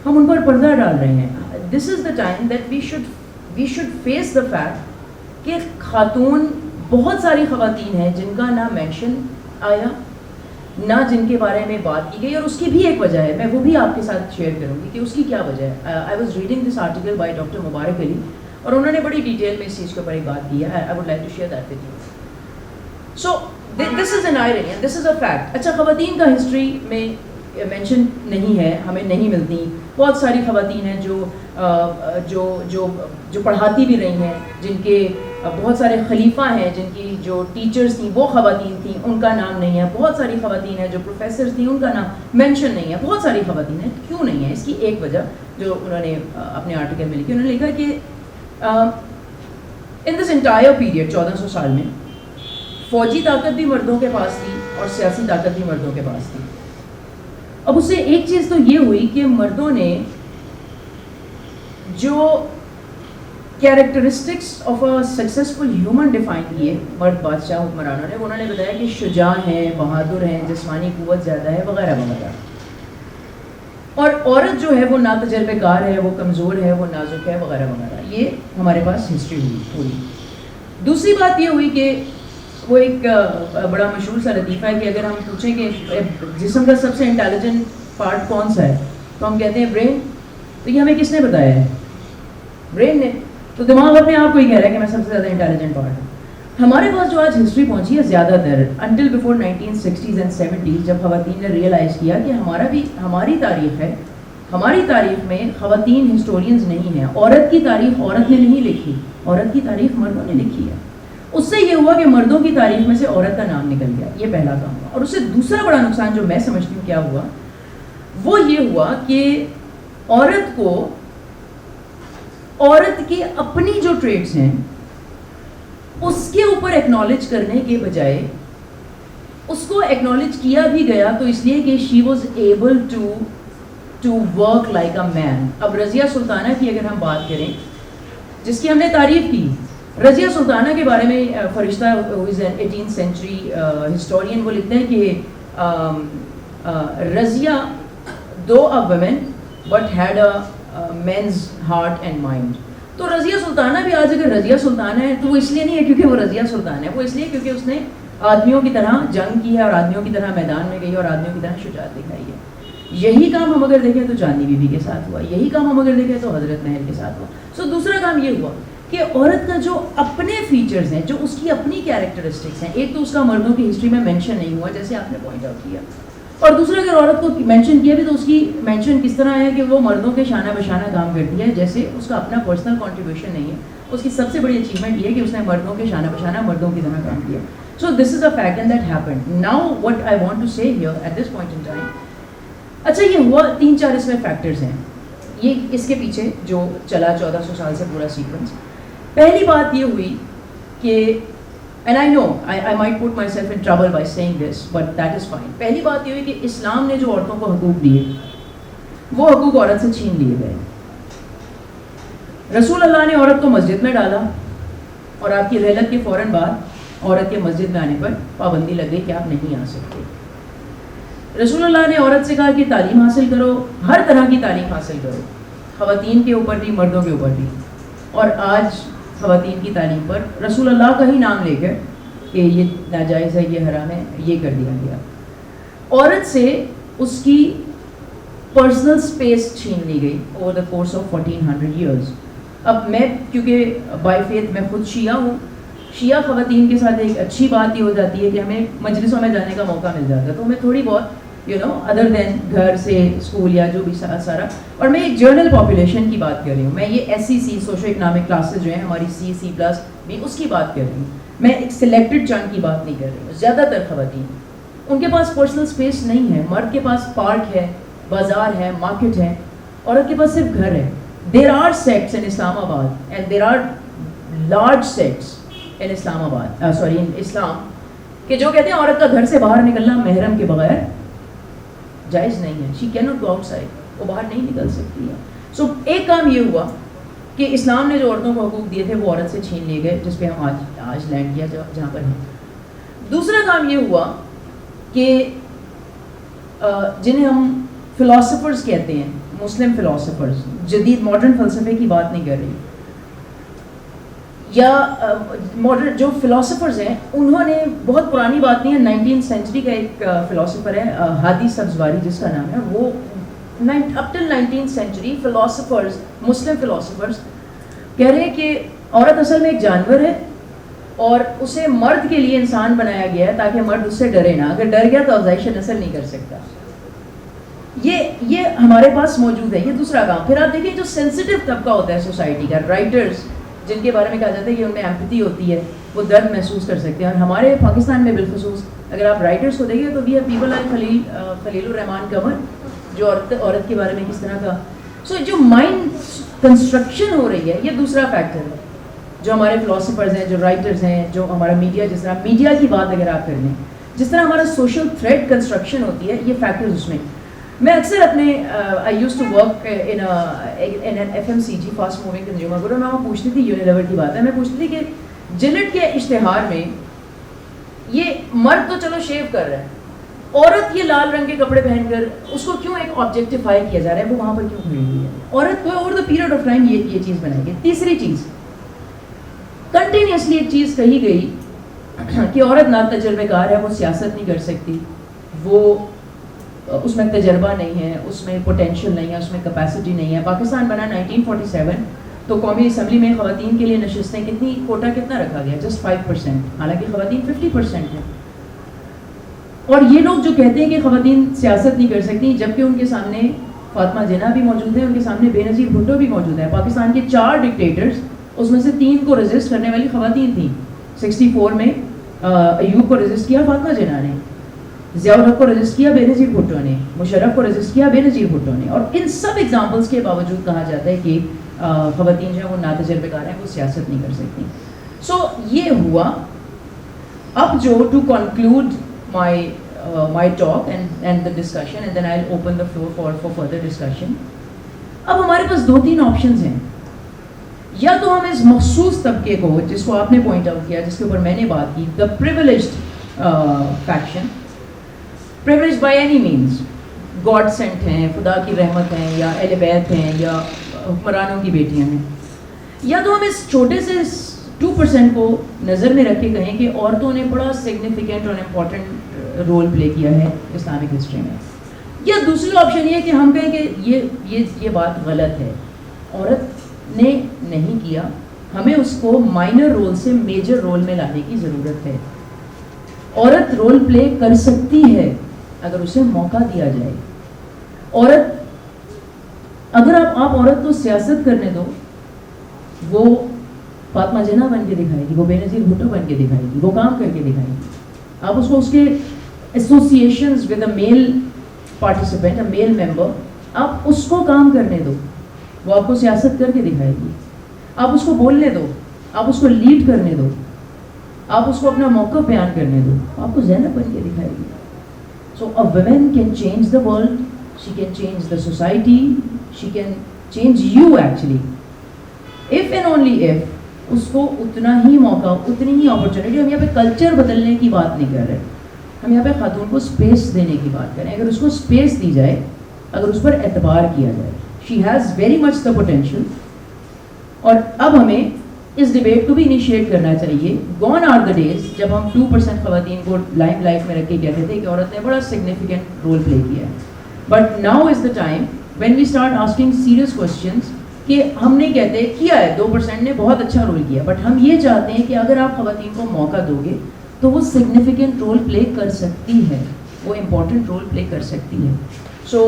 ہم ان پر پردہ ڈال رہے ہیں. This is the time that we should face the fact کہ خاتون, بہت ساری خواتین ہیں جن کا نہ مینشن آیا, نہ جن کے بارے میں بات کی گئی, اور اس کی بھی ایک وجہ ہے, میں وہ بھی آپ کے ساتھ شیئر کروں گی کہ اس کی کیا وجہ ہے. I was reading this article by doctor Mubarak Ali, اور انہوں نے بڑی ڈیٹیل میں اس چیز کے اوپر ایک بات کی ہے. I would like to share that with you. So this is an irony and this is a fact. اچھا, خواتین کا ہسٹری میں مینشن نہیں ہے, ہمیں نہیں ملتی. بہت ساری خواتین ہیں جو پڑھاتی بھی رہی ہیں, جن کے بہت سارے خلیفہ ہیں, جن کی جو ٹیچرز تھیں وہ خواتین تھیں, ان کا نام نہیں ہے. بہت ساری خواتین ہیں جو پروفیسرز تھیں, ان کا نام مینشن نہیں ہے. بہت ساری خواتین ہیں, کیوں نہیں ہے؟ اس کی ایک وجہ جو انہوں نے اپنے آرٹیکل میں لکھی, انہوں نے لکھا کہ ان دس انٹائر پیریڈ 1400 سال میں فوجی طاقت بھی مردوں کے پاس تھی اور سیاسی طاقت بھی مردوں کے پاس تھی. اب اس سے ایک چیز تو یہ ہوئی کہ مردوں نے جو characteristics of a successful human define کیے مرد بادشاہ حکمرانوں نے, انہوں نے بتایا کہ شجاع ہیں, بہادر ہیں, جسمانی قوت زیادہ ہے, وغیرہ وغیرہ. اور عورت جو ہے وہ نا تجربے کار ہے, وہ کمزور ہے, وہ نازک ہے, وغیرہ وغیرہ. یہ ہمارے پاس ہسٹری ہوئی پوری. دوسری بات یہ ہوئی کہ وہ ایک بڑا مشہور سا لطیفہ ہے کہ اگر ہم پوچھیں کہ جسم کا سب سے انٹیلیجنٹ پارٹ کون سا ہے تو ہم کہتے ہیں برین. تو یہ ہمیں کس نے بتایا ہے؟ برین نے. تو دماغ اپنے آپ کو ہی کہہ رہا ہے کہ میں سب سے زیادہ انٹیلیجنٹ پارٹ ہوں. ہمارے پاس جو آج ہسٹری پہنچی ہے زیادہ تر until before 1960s and 70s, جب خواتین نے ریئلائز کیا کہ ہماری تاریخ ہے ہماری تاریخ میں خواتین ہسٹورینز نہیں ہیں. عورت کی تاریخ عورت نے نہیں لکھی, عورت کی تاریخ مردوں نے لکھی ہے. اس سے یہ ہوا کہ مردوں کی تاریخ میں سے عورت کا نام نکل گیا, یہ پہلا کام ہوا. اور اس سے دوسرا بڑا نقصان جو میں سمجھتی ہوں کیا ہوا, وہ یہ ہوا کہ عورت کو, عورت کی اپنی جو ٹریٹس ہیں اس کے اوپر ایکنالج کرنے کے بجائے اس کو ایکنالج کیا بھی گیا تو اس لیے کہ she was able to work like a man. اب رضیہ سلطانہ کی اگر ہم بات کریں, جس کی ہم نے تعریف کی, رضیہ سلطانہ کے بارے میں فرشتہ is an 18th century historian, وہ لکھتے ہیں کہ رضیہ دو a women but had a men's heart and mind. تو رضیہ سلطانہ بھی آج اگر رضیہ سلطانہ ہے تو وہ اس لیے نہیں ہے کیونکہ وہ رضیہ سلطانہ ہے, وہ اس لیے کیونکہ اس نے آدمیوں کی طرح جنگ کی ہے اور آدمیوں کی طرح میدان میں گئی اور آدمیوں کی طرح شجاعت دکھائی ہے. یہی کام ہم اگر دیکھیں تو چاندنی بی بی کے ساتھ ہوا, یہی کام ہم اگر دیکھیں تو حضرت محل کے ساتھ ہوا. سو دوسرا کام یہ ہوا کہ عورت کا جو اپنے فیچرز ہیں, جو اس کی اپنی کیریکٹرسٹکس ہیں, ایک تو اس کا مردوں کی ہسٹری میں مینشن نہیں ہوا جیسے آپ نے پوائنٹ آؤٹ کیا, اور دوسرا اگر عورت کو مینشن کیا بھی تو اس کی مینشن کس طرح ہے کہ وہ مردوں کے شانہ بشانہ کام کرتی ہے, جیسے اس کا اپنا پرسنل کنٹریبیوشن نہیں ہے. اس کی سب سے بڑی اچیومنٹ یہ ہے کہ اس نے مردوں کے شانہ بشانہ مردوں کی طرح کام کیا. So this is a fact and that happened. Now what I want to say here at this point in time, اچھا یہ ہوا 3-4 اس میں فیکٹرز ہیں, یہ اس کے پیچھے جو چلا 1400 سال سے پورا سیکوینس. پہلی بات یہ ہوئی کہ and I know I might put myself in trouble by saying this but that is fine. پہلی بات یہ ہوئی کہ اسلام نے جو عورتوں کو حقوق دیے وہ حقوق عورت سے چھین لیے گئے. رسول اللہ نے عورت کو مسجد میں ڈالا اور آپ کی رحلت کے فوراً بعد عورت کے مسجد میں آنے پر پابندی لگ گئی کہ آپ نہیں آ سکتے. رسول اللہ نے عورت سے کہا کہ تعلیم حاصل کرو, ہر طرح کی تعلیم حاصل کرو, خواتین کے اوپر بھی مردوں کے اوپر بھی. اور آج خواتین کی تعلیم پر رسول اللہ کا ہی نام لے کر کہ یہ ناجائز ہے, یہ حرام ہے, یہ کر دیا گیا. عورت سے اس کی پرسنل سپیس چھین لی گئی over the course of 1400 years. اب میں کیونکہ بائی فیتھ میں خود شیعہ ہوں, شیعہ خواتین کے ساتھ ایک اچھی بات یہ ہو جاتی ہے کہ ہمیں مجلسوں میں جانے کا موقع مل جاتا ہے, تو ہمیں تھوڑی بہت ادر دین گھر سے اسکول یا جو بھی سارا. اور میں ایک جرنل پاپولیشن کی بات کر رہی ہوں, میں یہ SEC سوشو اکنامک کلاسز جو ہیں ہماری C++ اس کی بات کر رہی ہوں, میں ایک سلیکٹڈ چنک کی بات نہیں کر رہی ہوں. زیادہ تر خواتین ان کے پاس پرسنل اسپیس نہیں ہے. مرد کے پاس پارک ہے, بازار ہے, مارکیٹ ہے, عورت کے پاس صرف گھر ہے. There are sects in Islamabad and there are large sects in Islamabad in اسلام کہ جو کہتے ہیں عورت کا گھر سے باہر نکلنا محرم کے بغیر جائز نہیں ہے. She can not go out side, وہ باہر نہیں نکل سکتی ہے. سو ایک کام یہ ہوا کہ اسلام نے جو عورتوں کو حقوق دیے تھے وہ عورت سے چھین لیے گئے, جس پہ ہم آج لینڈ کیا جہاں پر ہیں. دوسرا کام یہ ہوا کہ جنہیں ہم فلاسفرز کہتے ہیں, مسلم فلاسفرز, جدید ماڈرن فلسفے کی بات نہیں کر رہی, یا ماڈرن جو فلاسفرز ہیں انہوں نے بہت پرانی بات نہیں ہے, 19th century کا ایک فلاسفر ہے ہادی سبزواری جس کا نام ہے, وہ اپ ٹل 19th century فلاسفرز, مسلم فلاسفرز کہہ رہے ہیں کہ عورت اصل میں ایک جانور ہے اور اسے مرد کے لیے انسان بنایا گیا ہے تاکہ مرد اس سے ڈرے نہ, اگر ڈر گیا تو افزائش نسل نہیں کر سکتا. یہ ہمارے پاس موجود ہے. یہ دوسرا کام. پھر آپ دیکھیں جو سینسٹیو طبقہ ہوتا ہے سوسائٹی کا, رائٹرز جن کے بارے میں کہا جاتا ہے کہ ان میں ایمپتھی ہوتی ہے, وہ درد محسوس کر سکتے ہیں. اور ہمارے پاکستان میں بالخصوص اگر آپ رائٹرز کو دیکھیں تو وی ہیو پیپل لائک خلیل الرحمان قمر جو عورت کے بارے میں کس طرح کا. سو جو مائنڈ کنسٹرکشن ہو رہی ہے یہ دوسرا فیکٹر ہے. جو ہمارے فلاسفرز ہیں, جو رائٹرز ہیں, جو ہمارا میڈیا, جس طرح میڈیا کی بات اگر آپ کر لیں, جس طرح ہمارا سوشل تھریڈ کنسٹرکشن ہوتی ہے, یہ فیکٹرز اس میں. میں اکثر اپنے I use to work in an FMCG fast moving consumer good, اور میں وہاں پوچھتی تھی, یونیلیور کی بات ہے, میں پوچھتی تھی کہ جلٹ کے اشتہار میں یہ مرد تو چلو شیو کر رہا ہے, عورت یہ لال رنگ کے کپڑے پہن کر اس کو کیوں ایک آبجیکٹیفائی کیا جا رہا ہے, وہ وہاں پر کیوں کھڑی ہوئی ہے. عورت کو over the period of time یہ چیز بنائی گئی. تیسری چیز, کنٹینیوسلی ایک چیز کہی گئی کہ عورت نا تجربے کار ہے, وہ سیاست نہیں کر سکتی, وہ اس میں تجربہ نہیں ہے, اس میں پوٹینشیل نہیں ہے, اس میں کیپیسٹی نہیں ہے. پاکستان بنا 1947 تو قومی اسمبلی میں خواتین کے لیے نشستیں کتنی, کوٹا کتنا رکھا گیا, جسٹ 5%, حالانکہ خواتین 50% ہیں. اور یہ لوگ جو کہتے ہیں کہ خواتین سیاست نہیں کر سکتی, جبکہ ان کے سامنے فاطمہ جناح بھی موجود ہیں, ان کے سامنے بے نظیر بھٹو بھی موجود ہیں. پاکستان کے 4 ڈکٹیٹرز, اس میں سے 3 کو ریزسٹ کرنے والی خواتین تھیں. 64 میں ایوب کو ریزسٹ کیا فاطمہ جناح نے, ضیاء الحق کو ریزسٹ کیا بے نظیر بھٹو نے, مشرف کو ریزسٹ کیا بے نظیر بھٹو نے. اور ان سب ایگزامپلس کے باوجود کہا جاتا ہے کہ خواتین جو ہیں وہ ناتجربہ کار ہیں, وہ سیاست نہیں کر سکتی. سو یہ ہوا. اب جو to conclude my talk and the discussion, and then I'll open the floor for further discussion. اب ہمارے پاس 2-3 آپشنز ہیں. یا تو ہم اس مخصوص طبقے کو, جس کو آپ نے پوائنٹ آؤٹ کیا, جس کے اوپر میں نے بات کی, the privileged faction, privileged by any means, God sent ہیں, خدا کی رحمت ہیں, یا اہل بیت ہیں, یا حکمرانوں کی بیٹیاں ہیں. یا تو ہم اس چھوٹے سے 2% کو نظر میں رکھ کے کہیں کہ عورتوں نے بڑا سگنیفیکینٹ اور امپورٹنٹ رول پلے کیا ہے اسلامک ہسٹری میں. یا دوسری آپشن یہ ہے کہ ہم کہیں کہ یہ بات غلط ہے, عورت نے نہیں کیا, ہمیں اس کو مائنر رول سے میجر رول میں لانے کی ضرورت ہے. عورت رول پلے کر سکتی ہے اگر اسے موقع دیا جائے. عورت, اگر آپ عورت کو سیاست کرنے دو, وہ فاطمہ جناح بن کے دکھائے گی, وہ بے نظیر بھٹو بن کے دکھائے گی, وہ کام کر کے دکھائے گی. آپ اس کو اس کے associations with a male participant, a male member, آپ اس کو کام کرنے دو, وہ آپ کو سیاست کر کے دکھائے گی. آپ اس کو بولنے دو, آپ اس کو لیڈ کرنے دو, آپ اس کو اپنا موقع بیان کرنے دو, آپ کو زینب بن کے دکھائے گی. So a women can change the world, she can change the society, she can change you actually, if and only if اس کو اتنا ہی موقع, اتنی ہی اپرچونیٹی. ہم یہاں پہ کلچر بدلنے کی بات نہیں کر رہے, ہم یہاں پہ خاتون کو اسپیس دینے کی بات کریں. اگر اس کو اسپیس دی جائے, اگر اس پر اعتبار کیا جائے, she has very much the potential. اور اب ہمیں اس ڈبیٹ کو بھی انیشیٹ کرنا چاہیے. گون آر دا ڈیز جب ہم 2% خواتین کو لائم لائٹ میں رکھ کے کہتے تھے کہ عورت نے بڑا سگنیفیکینٹ رول پلے کیا ہے. But now is the time when we start asking serious questions کہ ہم نہیں کہتے کیا ہے 2% نے بہت اچھا رول کیا, بٹ ہم یہ چاہتے ہیں کہ اگر آپ خواتین کو موقع دو گے تو وہ سگنیفیکینٹ رول پلے کر سکتی ہے, وہ امپورٹنٹ رول پلے کر سکتی ہے. سو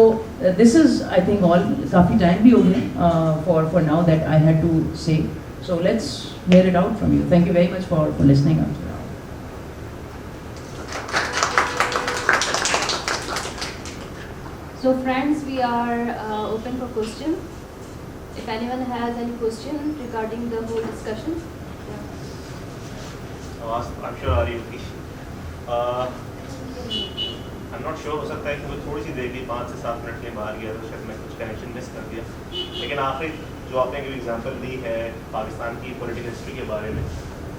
this is I think all. Coffee time بھی ہو گیا for now that I had to say. So let's hear it out from you. Thank you very much for listening. So friends, we are open for question. If anyone has any question regarding the whole discussion. I'm sure are you I'm not sure, ہو سکتا ہے کہ وہ تھوڑی سی دیر کی 5 سے 7 minute کے باہر گیا تو شاید میں کچھ کنیکشن مس کر دیا. لیکن آخری جو آپ نے ایگزامپل دی ہے پاکستان کی پولیٹیکل ہسٹری کے بارے میں,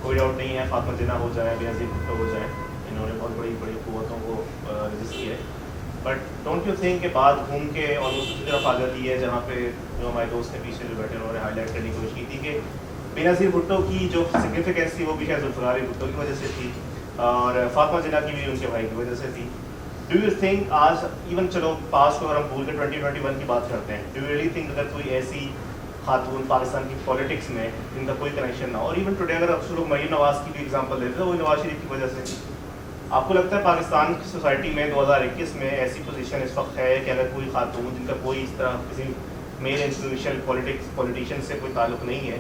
کوئی ڈاؤٹ نہیں ہے فاطمہ جناح ہو جائے, بے نظیر بھٹو ہو جائے, انہوں نے بہت بڑی بڑی قوتوں کو ریزسٹ کیا ہے. بٹ ڈونٹ یو تھنک کہ بات گھوم کے آلموسٹ دوسری طرف آ جاتی ہے, جہاں پہ جو ہمارے دوست نے پیچھے جو بیٹھے انہوں نے ہائی لائٹ کرنے کی کوشش کی تھی کہ بے نظیر بھٹو کی جو سگنیفیکینس تھی وہ بھی شاید ذوالفقار علی بھٹو کی وجہ سے تھی, اور فاطمہ جناح کی بھی ان کے بھائی کی وجہ سے تھی. ڈو یو تھنک آج ایون چلو پاس کو اگر ہم بھول کے 2021 کی بات کرتے ہیں, ڈو یو ریئلی تھنک اگر کوئی ایسی خاتون پاکستان کی پالیٹکس میں جن کا کوئی کنیکشن نہ ہو, اور ایون ٹوڈے اگر آپ لوگ مریم نواز کی بھی ایگزامپل دیتے تو وہ نواز شریف کی وجہ سے تھی, آپ کو لگتا ہے پاکستان کی سوسائٹی میں 2021 میں ایسی پوزیشن اس وقت ہے کہ اگر کوئی خاتون جن کا کوئی اس طرح کسی مین انسٹیٹیوشنل پولیٹیشین سے کوئی تعلق نہیں ہے,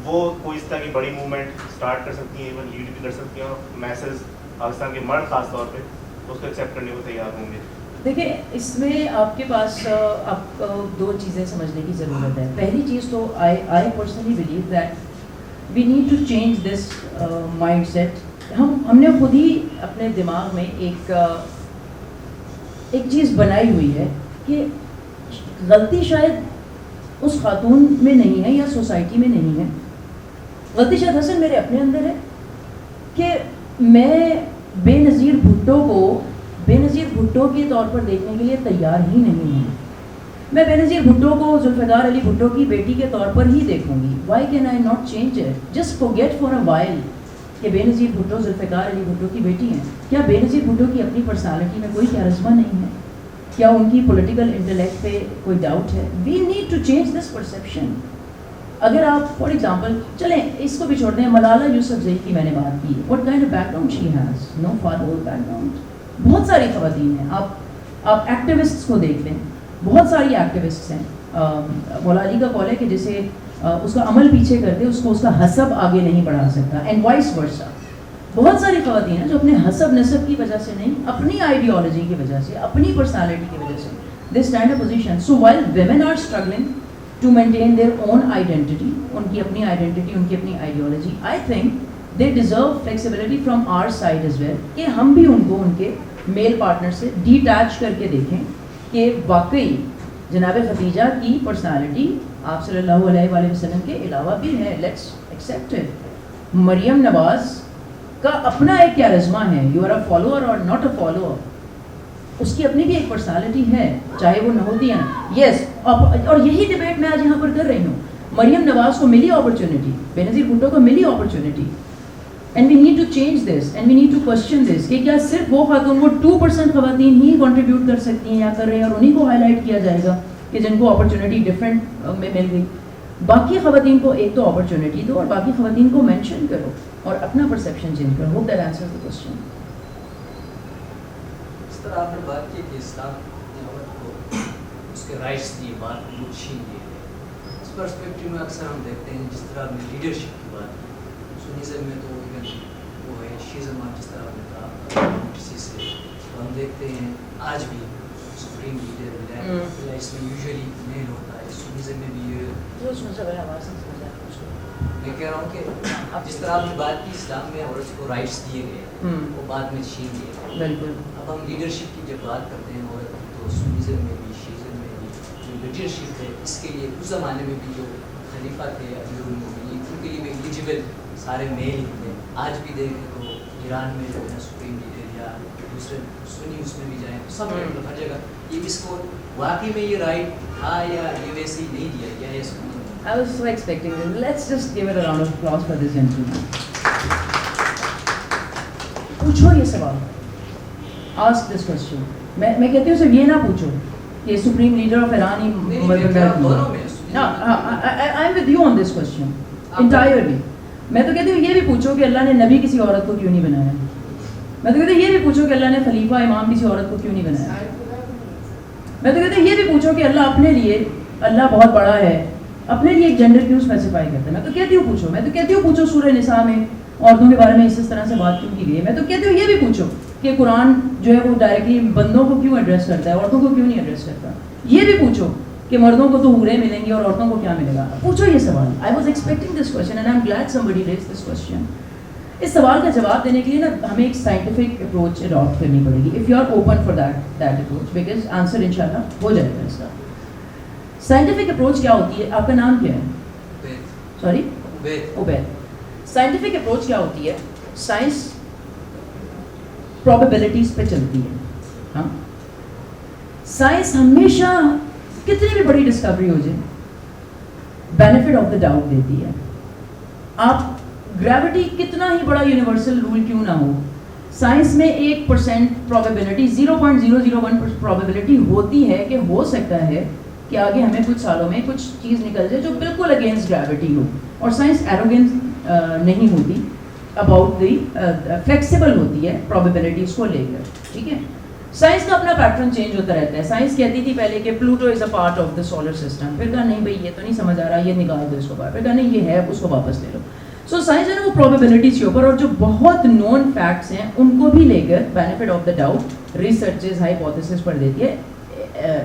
وہ کوئی اس طرح کی بڑی موومنٹ اسٹارٹ کر سکتی ہیں, ایون لیڈ بھی کر سکتی ہیں, اور میسز پاکستان کے مرد خاص طور پہ اس کو ایکسیپٹ کرنے کو تیار ہوں گے؟ دیکھیں, اس میں آپ کے پاس آپ 2 چیزیں سمجھنے کی ضرورت ہے. پہلی چیز تو I personally believe that we need to change this mindset. ہم نے خود ہی اپنے دماغ میں ایک چیز بنائی ہوئی ہے کہ غلطی شاید اس خاتون میں نہیں ہے یا سوسائٹی میں نہیں ہے, غلطی شاید اصل میرے اپنے اندر ہے کہ میں بے نظیر بھٹو کو بے نظیر بھٹو کے طور پر دیکھنے کے لیے تیار ہی نہیں ہوں. میں بے نظیر بھٹو کو ذوالفقار علی بھٹو کی بیٹی کے طور پر ہی دیکھوں گی. Why can I not change it, just forget for a while کہ بے نظیر بھٹو ذوالفقار علی بھٹو کی بیٹی ہیں. کیا بے نظیر بھٹو کی اپنی پرسنالٹی میں کوئی کیرزما نہیں ہے؟ کیا ان کی پولیٹیکل انٹلیکٹ پہ کوئی ڈاؤٹ ہے؟ We need to change this perception. اگر آپ فار ایگزامپل چلیں اس کو بھی چھوڑ دیں, ملالہ یوسفزئی کی میں نے بات کی, what kind of background she has, no father background. بہت ساری خواتین ہیں, آپ ایکٹیوسٹس کو دیکھ لیں, بہت ساری ایکٹیوسٹس ہیں. مولا علی کا قول ہے کہ جسے اس کا عمل پیچھے کر دے اس کو اس کا حسب آگے نہیں بڑھا سکتا, اینڈ وائس ورسا. بہت ساری خواتین ہیں جو اپنے حسب نسب کی وجہ سے نہیں, اپنی آئیڈیالوجی کی وجہ سے, اپنی پرسنالٹی کی وجہ سے they stand a position. So while women are struggling to maintain their own identity, ان کی اپنی آئیڈینٹی, ان کی اپنی ideology, I think they deserve flexibility from our side as well, کہ ہم بھی ان کو ان کے میل پارٹنر سے ڈیٹیچ کر کے دیکھیں کہ واقعی جناب خدیجہ کی پرسنالٹی آپ صلی اللہ علیہ وآلہ وسلم کے علاوہ بھی ہے, let's accept it. Maryam Nawaz کا اپنا ایک کیرزما ہے, یو آر اے فالوور اور ناٹ اے فالوور, اس کی اپنی بھی ایک پرسنالٹی ہے, چاہے وہ نہوتی ہیں. یس, اور یہی ڈبیٹ میں آج یہاں پر کر رہی ہوں. مریم نواز کو ملی اپرچونٹی, بینظیر بھٹو کو ملی opportunity, and we need to change this, and we need to question this, کہ کیا صرف وہ خاتون, وہ 2% خواتین ہی کنٹریبیوٹ کر سکتی ہیں یا کر رہے ہیں, اور انہیں کو ہائی لائٹ کیا جائے گا کہ جن کو اپرچونٹی ڈفرینٹ میں مل گئی. باقی خواتین کو ایک تو اپرچونٹی دو, اور باقی خواتین کو مینشن کرو اور اپنا پرسیپشن چینج کرو. Hope that answers the question. اس طرح آپ نے بات کی کہ اسلام نے عورت کو اس کے رائٹس دیے, بات کو چھین لیے. اس پرسپیکٹو میں اکثر ہم دیکھتے ہیں جس طرح آپ نے لیڈرشپ کی بات کی, سنیزم میں تو ایون وہ ہے شیزم, آپ جس طرح آپ نے کہا ڈیموکریسی سے, تو ہم دیکھتے ہیں آج بھی سپریم لیڈر اس میں یوزلی میل ہوتا ہے. سنیزم میں بھی میں کہہ رہا ہوں کہ جس طرح آپ نے بات کی اسلام میں عورت کو رائٹس دیے گئے, وہ بعد میں چھین لیے گئے. بالکل. اب ہم لیڈرشپ کی جب بات کرتے ہیں عورت کی, تو سنیزم میں بھی شیزم میں بھی جو لیڈرشپ ہے, اس کے لیے اس زمانے میں بھی جو خلیفہ تھے امیر المومنین, ان کے لیے بھی ایلیجیبل سارے میل ہی تھے. آج بھی دیکھیں تو ایران میں جو ہے سپریم لیڈر یا دوسرے سنی اس میں بھی جائیں تو سب ہر جگہ یہ اس کو واقعی میں یہ رائٹ تھا یا یہ ویسے ہی نہیں دیا گیا ہے. اس کو I was so expecting this. Let's just give it a round of applause for this gentleman. پوچھو یہ سوال, ask this question. میں کہتی ہوں صرف یہ نہ پوچھو کہ سپریم لیڈر آف ایران ہی دونوں میں. I am with you on this question entirely. میں تو کہتی ہوں یہ بھی پوچھو کہ اللہ نے نبی کسی عورت کو کیوں نہیں بنایا. میں تو کہتی ہوں یہ بھی پوچھو کہ اللہ نے خلیفہ امام کسی عورت کو کیوں نہیں بنایا. میں تو کہتی ہوں یہ بھی پوچھو کہ اللہ اپنے لیے, اللہ بہت بڑا ہے, اپنے لیے ایک جینڈر کیوں اسپیسیفائی کرتے ہیں. میں تو کہتی ہوں پوچھو. میں تو کہتی ہوں پوچھو سورہ نساء میں عورتوں کے بارے میں اس طرح سے بات کیوں کی گئی ہے. میں تو کہتی ہوں یہ بھی پوچھو کہ قرآن جو ہے وہ ڈائریکٹلی بندوں کو کیوں ایڈریس کرتا ہے, عورتوں کو کیوں نہیں ایڈریس کرتا. یہ بھی پوچھو کہ مردوں کو تو حوریں ملیں گی اور عورتوں کو کیا ملے گا. پوچھو یہ سوال. I was expecting this question and I am glad somebody raised this question. اس سوال کا جواب دینے کے لیے نا ہمیں ایک سائنٹیفک اپروچ اڈاپٹ کرنی پڑے گی. If you are open for that approach, because answer انشاءاللہ ہو جائے گا اس کا. سائنٹیفک اپروچ کیا ہوتی ہے؟ آپ کا نام کیا ہے؟ سوری, عبید. سائنٹیفک اپروچ کیا ہوتی ہے؟ سائنس پروبیبلٹیز پہ چلتی ہے. ہاں, سائنس ہمیشہ کتنی بھی بڑی ڈسکوری ہو جائے بینیفٹ آف دا ڈاؤٹ دیتی ہے. آپ گریوٹی کتنا ہی بڑا یونیورسل رول کیوں نہ ہو, سائنس میں 1% پروبیبلٹی 0.001% پروبیبلٹی ہوتی ہے کہ ہو سکتا ہے کہ آگے ہمیں کچھ سالوں میں کچھ چیز نکل جائے جو بالکل اگینسٹ گریوٹی ہو. اور سائنس ایروگینس نہیں ہوتی, اباؤٹ دی فلیکسیبل ہوتی ہے پروبیبلٹیز کو لے کر. ٹھیک ہے, سائنس کا اپنا پیٹرن چینج ہوتا رہتا ہے. سائنس کہتی تھی پہلے کہ Pluto is a part of the solar system, پھر کہا نہیں بھائی یہ تو نہیں سمجھ آ رہا, یہ نکال دو اس کو باہر, پھر کہا نہیں یہ ہے اس کو واپس لے لو. سو سائنس ہے نا وہ پروبیبلٹیز کے اوپر, اور جو بہت نون فیکٹس ہیں ان کو بھی لے کر benefit of the doubt researches hypothesis پر دیتی ہے,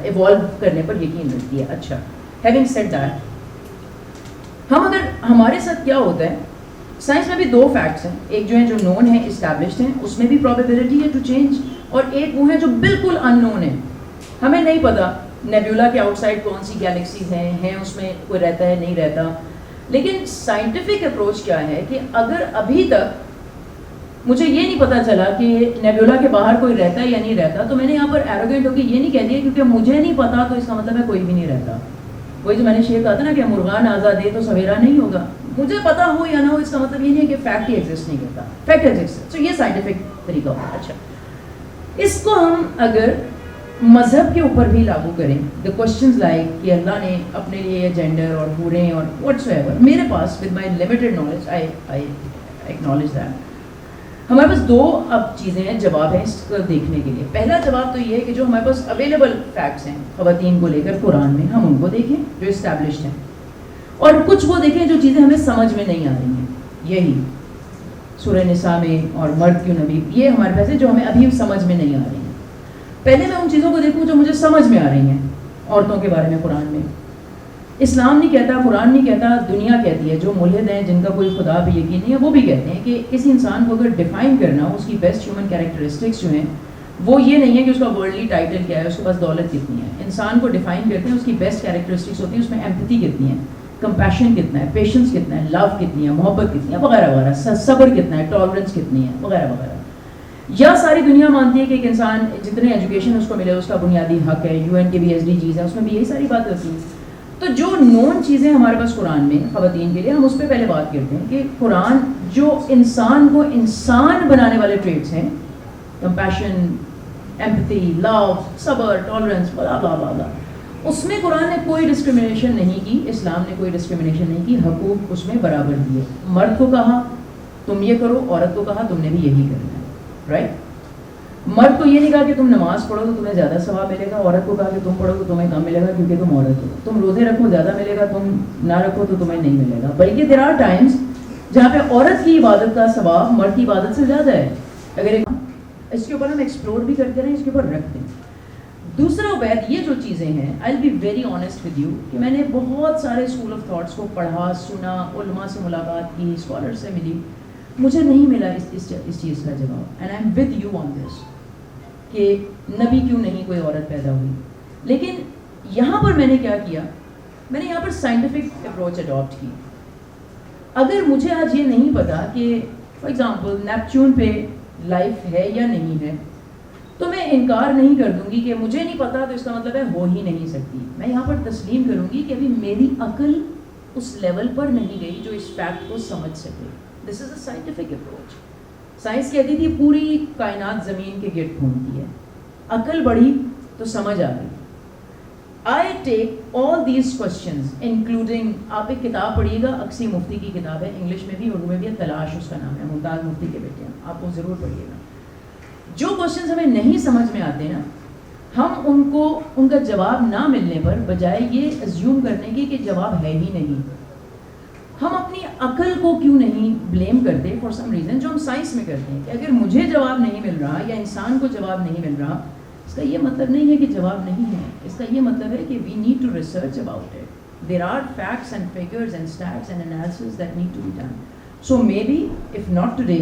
ایوالو کرنے پر یقین رکھتی ہے. اچھا, ہیونگ سیڈ دیٹ, ہم اگر ہمارے ساتھ کیا ہوتا ہے, سائنس میں بھی 2 فیکٹس ہیں, ایک جو ہیں جو نون ہیں اسٹیبلشڈ ہیں, اس میں بھی پروبیبلٹی ہے ٹو چینج, اور ایک وہ ہے جو بالکل ان نون ہے, ہمیں نہیں پتا نیبیولا کے آؤٹ سائڈ کون سی گیلیکسیز ہیں اس میں کوئی رہتا ہے نہیں رہتا. لیکن سائنٹیفک اپروچ کیا ہے کہ اگر ابھی تک مجھے یہ نہیں پتا چلا کہ نیبیولا کے باہر کوئی رہتا ہے یا نہیں رہتا, تو میں نے یہاں پر ایروگینٹ ہو کے یہ نہیں کہہ دیا کیونکہ مجھے نہیں پتا تو اس کا مطلب ہے کوئی بھی نہیں رہتا. وہی جو میں نے شیئر کہا تھا نا کہ مرغان آزاد ہے تو سویرا نہیں ہوگا, مجھے پتا ہو یا نہ ہو اس کا مطلب یہ نہیں ہے کہ فیکٹ ہی ایگزسٹ نہیں کرتا, فیکٹ ایگزسٹ. سو یہ سائنٹیفک طریقہ ہوتا ہے. اچھا, اس کو ہم اگر مذہب کے اوپر بھی لاگو کریں, دا کوشچنز لائک کہ اللہ نے اپنے لیے جینڈر اور حوریں اور واٹس ایور, میرے پاس with my limited knowledge I acknowledge that ہمارے پاس دو اب چیزیں ہیں، جواب ہیں اس کو دیکھنے کے لیے. پہلا جواب تو یہ ہے کہ جو ہمارے پاس اویلیبل فیکٹس ہیں خواتین کو لے کر قرآن میں، ہم ان کو دیکھیں جو اسٹیبلشڈ ہیں، اور کچھ وہ دیکھیں جو چیزیں ہمیں سمجھ میں نہیں آ رہی ہیں. یہی سورہ نساء میں اور مرد کیوں نبی، یہ ہمارے پاس ہے جو ہمیں ابھی سمجھ میں نہیں آ رہی ہیں. پہلے میں ان چیزوں کو دیکھوں جو مجھے سمجھ میں آ رہی ہیں عورتوں کے بارے میں قرآن میں. اسلام نہیں کہتا، قرآن نہیں کہتا، دنیا کہتی ہے. جو ملحد ہیں جن کا کوئی خدا پہ یقین نہیں ہے وہ بھی کہتے ہیں کہ کسی انسان کو اگر ڈیفائن کرنا ہو، اس کی بیسٹ ہیومن کیریکٹرسٹکس جو ہیں وہ یہ نہیں ہے کہ اس کا ورلڈلی ٹائٹل کیا ہے، اس کے پاس دولت کتنی ہے. انسان کو ڈیفائن کرتے ہیں اس کی بیسٹ کیریکٹرسٹکس ہوتی ہے، اس میں ایمپتھی کتنی ہے، کمپیشن کتنا ہے، پیشنس کتنا ہے، لو کتنی ہے، محبت کتنی ہے، وغیرہ وغیرہ، صبر کتنا ہے، ٹالرنس کتنی ہے، وغیرہ وغیرہ. یا ساری دنیا مانتی ہے کہ ایک انسان جتنے ایجوکیشن اس کو ملے اس کا بنیادی حق ہے، UN کے بھی SDGs ہے، اس میں بھی یہی ساری بات ہوتی ہے. تو جو نون چیزیں ہمارے پاس قرآن میں خواتین کے لیے، ہم اس پہ پہلے بات کرتے ہیں کہ قرآن جو انسان کو انسان بنانے والے ٹریٹس ہیں، کمپیشن، ایمپتھی، لو، صبر، ٹالرنس، بلا بلا بلا، اس میں قرآن نے کوئی ڈسکرمنیشن نہیں کی. اسلام نے کوئی ڈسکرمنیشن نہیں کی، حقوق اس میں برابر دیے. مرد کو کہا تم یہ کرو، عورت کو کہا تم نے بھی یہی کرنا ہے. رائٹ؟ مرد کو یہ نہیں کہا کہ تم نماز پڑھو تو تمہیں زیادہ ثواب ملے گا، عورت کو کہا کہ تم پڑھو تو تمہیں کم ملے گا کیونکہ تم عورت ہو. تم روزے رکھو زیادہ ملے گا، تم نہ رکھو تو تمہیں نہیں ملے گا. بلکہ دیر آر ٹائمس جہاں پہ عورت کی عبادت کا ثواب مرد کی عبادت سے زیادہ ہے. اگر اس کے اوپر ہم ایکسپلور بھی کرتے رہیں، اس کے اوپر رکھتے ہیں. دوسرا عبید، یہ جو چیزیں ہیں، I will be very honest with you کہ میں نے بہت سارے اسکول آف تھاٹس کو پڑھا، سنا، علماء سے ملاقات کی، اسکالر سے ملی، مجھے نہیں ملا اس چیز کا جواب. And I am with you on this کہ نبی کیوں نہیں کوئی عورت پیدا ہوئی. لیکن یہاں پر میں نے کیا کیا، میں نے یہاں پر سائنٹیفک اپروچ اڈاپٹ کی. اگر مجھے آج یہ نہیں پتا کہ فار ایگزامپل نیپچون پہ لائف ہے یا نہیں ہے، تو میں انکار نہیں کر دوں گی کہ مجھے نہیں پتا تو اس کا مطلب ہے ہو ہی نہیں سکتی. میں یہاں پر تسلیم کروں گی کہ ابھی میری عقل اس لیول پر نہیں گئی جو اس فیکٹ کو سمجھ سکے. دس is a scientific approach. Science کہتی تھی پوری کائنات زمین کے گرد گھومتی ہے، عقل بڑھی تو سمجھ آ گئی. I take all these questions including، آپ ایک کتاب پڑھیے گا، اکسی مفتی کی کتاب ہے، انگلش میں بھی اردو میں بھی ہے، تلاش اس کا نام ہے، ممتاز مفتی کے بیٹے ہیں، آپ وہ ضرور پڑھیے گا. جو کوشچنز ہمیں نہیں سمجھ میں آتے نا، ہم ان کا جواب نہ ملنے پر بجائے یہ ایزیوم کرنے کی کہ جواب ہے ہی نہیں، ہم اپنی عقل کو کیوں نہیں بلیم کرتے فار سم ریزن جو ہم سائنس میں کرتے ہیں کہ اگر مجھے جواب نہیں مل رہا یا انسان کو جواب نہیں مل رہا، اس کا یہ مطلب نہیں ہے کہ جواب نہیں ہے، اس کا یہ مطلب ہے کہ we need to research about it. There are facts and figures and stats and analyses that need to be done. So maybe if not today,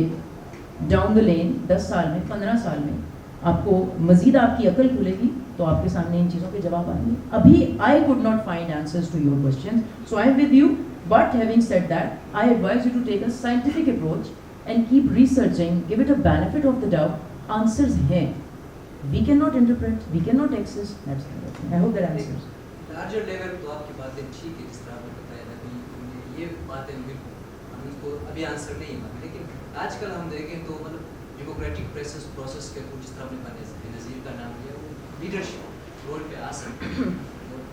down the lane, 10 سال میں، 15 سال میں آپ کو مزید آپ کی عقل کھلے گی تو آپ کے سامنے ان چیزوں کے جواب آئیں گے. ابھی I could not find answers to your questions, so I am with you. But having said that, I advise you to take a scientific approach and keep researching, give it a benefit of the doubt. Answers hain. We cannot interpret, we cannot access. That's the thing. I hope that answers. Larger level تو آپ کی باتیں ٹھیک ہے، جس طرح آپ نے بتایا ابھی یہ باتیں بالکل ہم ان کو ابھی آنسر نہیں ہے. لیکن آج کل ہم دیکھیں تو مطلب ڈیموکریٹک پروسیس کے تھرو جس طرح ہم نے نظیر کا نام لیا، وہ لیڈرشپ رول پہ آ سکتے ہیں.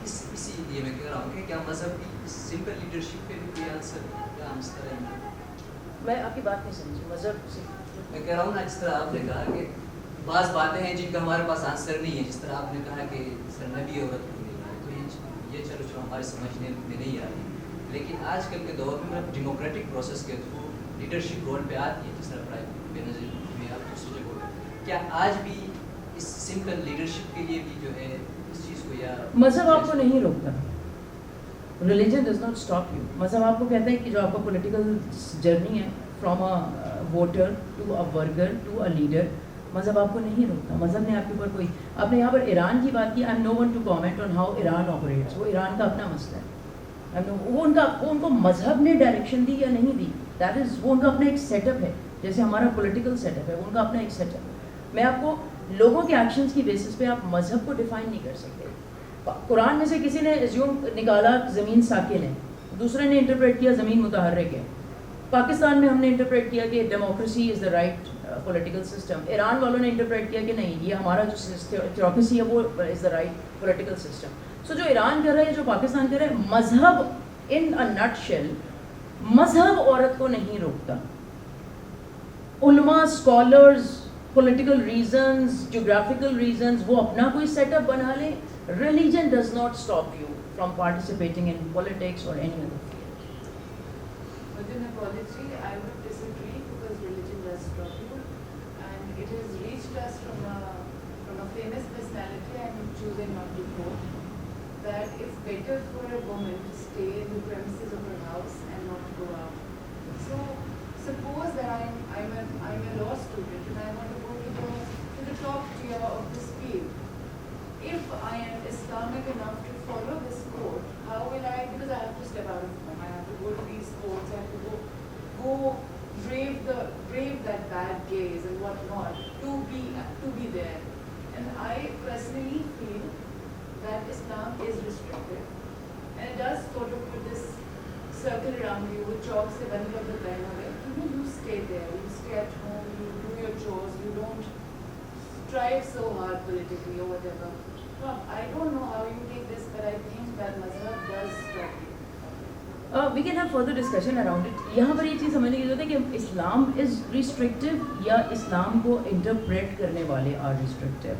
اسی لیے میں کہہ رہا ہوں کہ کیا مذہب کی سمپل لیڈرشپ پہ بھی کوئی آنسر کیا ہم اس طرح؟ میں آپ کی بات نہیں سمجھی. مذہب میں کہہ رہا ہوں نا، جس طرح آپ نے کہا کہ بعض باتیں ہیں جن کا ہمارے پاس آنسر نہیں ہے، جس طرح آپ نے کہا کہ سر نبی عورت کو نہیں ہے، تو یہ چلو ہمارے سمجھنے میں نہیں آ رہی. لیکن آج کل کے دور میں ڈیموکریٹک پروسیس کے تھرو لیڈرشپ رول پہ آتی ہے، جس طرح پڑھائی بے نظیر میں آپ دوسری جگہ، کیا آج بھی اس سمپل لیڈرشپ کے لیے بھی جو ہے اس چیز کو، یا مذہب آپ کو نہیں روکتا. Religion does not stop you. مذہب آپ کو کہتا ہے کہ جو آپ کا پولیٹیکل جرنی ہے from a voter to a worker to a leader, مذہب آپ کو نہیں روکتا. مذہب نے آپ کے اوپر کوئی، آپ نے یہاں پر ایران کی بات کی، I am no one to comment on how Iran operates. وہ ایران کا اپنا مسئلہ ہے. وہ ان کو مذہب نے ڈائریکشن دی یا نہیں دی، دیٹ از، وہ ان کا اپنا ایک سیٹ اپ ہے، جیسے ہمارا پولیٹیکل سیٹ اپ ہے، ان کا اپنا ایک سیٹ اپ. میں آپ کو لوگوں کے ایکشنز کی بیسس پہ آپ مذہب کو ڈیفائن نہیں کر سکتے. قرآن میں سے کسی نے ایزیوم نکالا زمین ساکن ہے، دوسرے نے انٹرپریٹ کیا زمین متحرک ہے. پاکستان میں ہم نے انٹرپریٹ کیا کہ democracy is the right political system. Iran والوں نے انٹرپریٹ کیا کہ نہیں، یہ ہمارا جو تھیوکریسی ہے وہ از دا رائٹ پولیٹیکل سسٹم. سو جو ایران کر رہا ہے، جو پاکستان کر رہا ہے، مذہب ان اے نٹ شیل، مذہب عورت کو نہیں روکتا. علماء, اسکالرز, پولیٹیکل ریزنز, جغرافیکل ریزنز, وہ اپنا کوئی سیٹ اپ بنا لیں. Religion does not stop you from participating in politics اور any other field. With an apology, I would disagree because religion does stop you, and it has reached us from a famous personality. I'm choosing not to quote that it's better for a woman to stay in the premises of her house and not go out. So suppose that I'm a law student and I want to go to the top tier of this field. If I am Islamic enough to follow this code, how will I? Because I have to step out of home. I have to go to these courts. I have to go brave that bad gaze and whatnot to be there. And I personally feel that Islam is restrictive, and it does sort of put this circle around you with chalk se band kar deta hai na. You stay there. You stay at home. You do your chores. You don't strive so hard politically or whatever. I don't know how you take this, but I think that mazhab does stop you. We can have further discussion around it. یہاں پر یہ چیز سمجھنے کی ضرورت ہے کہ اسلام از restrictive یا اسلام کو انٹرپریٹ کرنے والے آر ریسٹرکٹیو.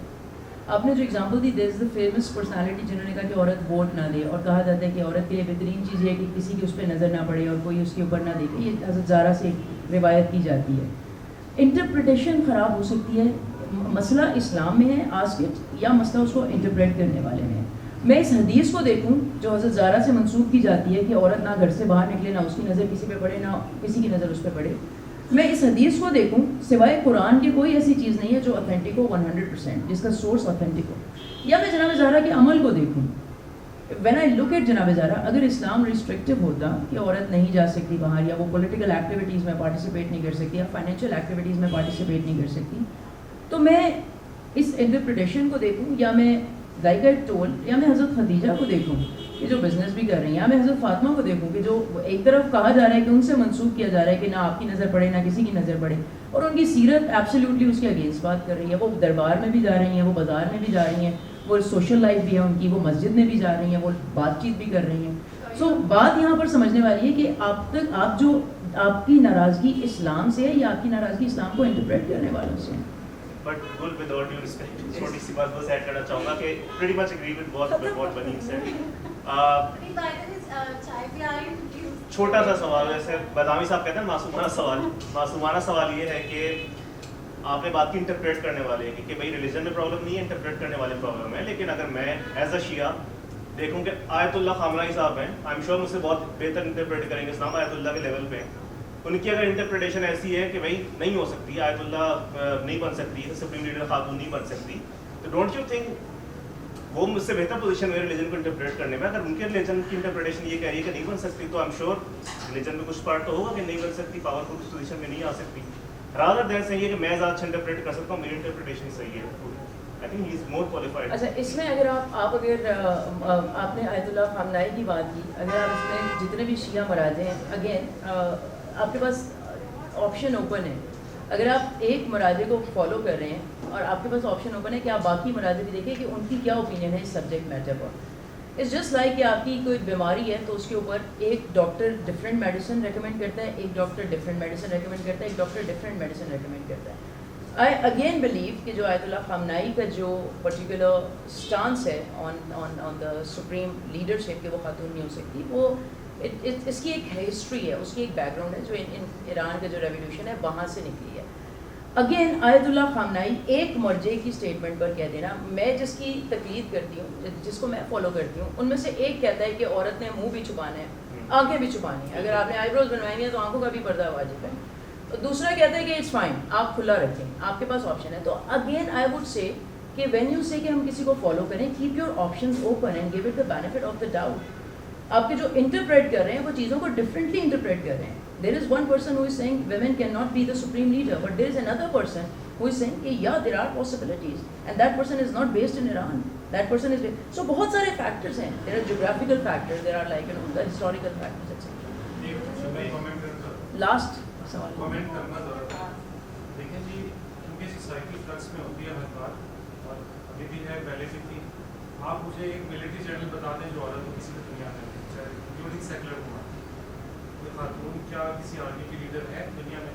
آپ نے جو example the, there is the famous personality جنہوں نے کہا کہ عورت ووٹ نہ دے, اور کہا جاتا ہے کہ عورت کے لیے بہترین چیز یہ ہے کہ کسی کی اس پہ نظر نہ پڑے اور کوئی اس کے اوپر نہ دیکھے. یہ حضرت زہرا سے روایت کی جاتی ہے. انٹرپریٹیشن خراب ہو سکتی ہے. مسئلہ اسلام میں ہے آسک اٹ, یا مسئلہ اس کو انٹرپریٹ کرنے والے میں ہے. میں اس حدیث کو دیکھوں جو حضرت زہرا سے منسوخ کی جاتی ہے کہ عورت نہ گھر سے باہر نکلے, نہ اس کی نظر کسی پہ پڑے, نہ کسی کی نظر اس پہ پڑے. میں اس حدیث کو دیکھوں, سوائے قرآن کی کوئی ایسی چیز نہیں ہے جو اوتھینٹک ہو 100%, جس کا سورس اوتھینٹک ہو. یا میں جناب زہرا کے عمل کو دیکھوں. وین آئی لک ایٹ جناب زہرا, اگر اسلام ریسٹرکٹیو ہوتا کہ عورت نہیں جا سکتی باہر, یا وہ پولیٹیکل ایکٹیویٹیز میں پارٹیسپیٹ نہیں کر سکتی, یا فائنینشیل ایکٹیویٹیز میں پارٹیسپیٹ نہیں کر سکتی, تو میں اس انٹرپریٹیشن کو دیکھوں, یا میں لائک آئی ٹولڈ, یا میں حضرت خدیجہ کو دیکھوں کہ جو بزنس بھی کر رہی ہیں, یا میں حضرت فاطمہ کو دیکھوں کہ جو ایک طرف کہا جا رہا ہے کہ ان سے منسوخ کیا جا رہا ہے کہ نہ آپ کی نظر پڑے نہ کسی کی نظر پڑے, اور ان کی سیرت ایبسلیوٹلی اس کے اگینسٹ بات کر رہی ہے. وہ دربار میں بھی جا رہی ہیں, وہ بازار میں بھی جا رہی ہیں, وہ سوشل لائف بھی ہے ان کی, وہ مسجد میں بھی جا رہی ہیں, وہ بات چیت بھی کر رہی ہیں. سو بات یہاں پر سمجھنے والی ہے کہ آپ کی ناراضگی اسلام سے ہے یا آپ کی ناراضگی اسلام کو انٹرپریٹ کرنے والوں سے ہے. But Gul, with all due respect, چھوٹی سی بات بس ایڈ کرنا چاہوں گا کہ pretty much agree with what Baneem said. چھوٹا سا سوال, جیسے بدامی صاحب کہتے ہیں معصومانہ سوال یہ ہے کہ آپ نے بات کی انٹرپریٹ کرنے والے کہ بھائی ریلیجن میں پرابلم نہیں ہے, انٹرپریٹ کرنے والے پرابلم ہے. لیکن اگر میں ایز اے شیعہ دیکھوں کہ آیت اللہ خامنائی صاحب ہیں, آئی ایم شیور مجھ سے بہت بہتر انٹرپریٹ کریں گے اسلام آیت اللہ کے لیول پہ. ان کی اگر انٹرپریٹیشن ایسی ہے کہ بھائی نہیں ہو سکتی, آیت اللہ نہیں بن سکتی, سپریم لیڈر خاتون نہیں بن سکتی, تو ڈونٹ یو تھنک وہ مجھ سے بہتر پوزیشن میں ریلیجن کو انٹرپریٹ کرنے میں. اگر ان کے ریلیجن کی انٹرپریٹیشن یہ کہہ رہی ہے کہ نہیں بن سکتی, تو آئی ایم شیور ریلیجن میں کچھ پارٹ تو ہوگا کہ نہیں بن سکتی, پاورفل پوزیشن میں نہیں آ سکتی. رادر دین صحیح ہے کہ میں زیادہ اچھا انٹرپریٹ کر سکتا ہوں, میری انٹرپریٹیشن صحیح ہے. I think he is more qualified. اچھا, اس میں اگر آپ نے آیت اللہ خامنائی کی بات کی, اگر آپ اس میں جتنے بھی شیعہ مراجع ہیں, اگین آپ کے پاس آپشن اوپن ہے. اگر آپ ایک مراجع کو فالو کر رہے ہیں اور آپ کے پاس آپشن اوپن ہے کہ آپ باقی مراجع بھی دیکھیں کہ ان کی کیا اوپینین ہے اس سبجیکٹ میٹر پر. اٹس جسٹ لائک کہ آپ کی کوئی بیماری ہے تو اس کے اوپر ایک ڈاکٹر ڈفرینٹ میڈیسن ریکمینڈ کرتا ہے, ایک ڈاکٹر ڈفرینٹ میڈیسن ریکمینڈ کرتا ہے, ایک ڈاکٹر ڈفرینٹ میڈیسن ریکمینڈ کرتا ہے. آئی اگین بلیو کہ جو آیت اللہ خامنائی کا جو پرٹیکولر اسٹانس ہے آن دا سپریم لیڈرشپ کہ وہ خاتون نہیں ہو سکتی, وہ اس کی ایک ہسٹری ہے, اس کی ایک بیک گراؤنڈ ہے جو ایران کا جو ریولیوشن ہے وہاں سے نکلی ہے. اگین آیت اللہ خامنائی ایک مرجع کی اسٹیٹمنٹ پر کہہ دینا, میں جس کی تقلید کرتی ہوں, جس کو میں فالو کرتی ہوں, ان میں سے ایک کہتا ہے کہ عورت نے منہ بھی چھپانا ہے, آنکھیں بھی چھپانی ہیں, اگر آپ نے آئی بروز بنوائی ہیں تو آنکھوں کا بھی پردہ واجب ہے. دوسرا کہتا ہے کہ اٹس فائن, آپ کھلا رکھیں, آپ کے پاس آپشن ہے. تو اگین آئی وڈ سے کہ وین یو سے کہ ہم کسی کو فالو کریں, keep your options open and give it the benefit of the doubt. آپ کے جو انٹرپریٹ کر رہے ہیں وہ چیزوں کو ڈفرینٹلی انٹرپریٹ کر رہے ہیں. There is one person who is saying women can not be the supreme leader, but there is another person who is saying کہ yeah there are possibilities and that person is not based in Iran, that person is based. So بہت سارے factors ہیں, there are geographical factors, there are like the historical factors etc. last سوال comment کرنا ضرورت ہے. دیکھیں جی, کیونکہ society flicks میں ہوتی ہے ہر بار, اور ابھی بھی ہے پہلے بھی تھی. آپ مجھے ایک ملٹری جنرل بتا دیں جو عورت ہو کسی بھی دنیا میں, چاہے انکلوڈنگ سیکولر ہوا, کوئی خاتون کیا کسی آرمی کی لیڈر ہے دنیا میں؟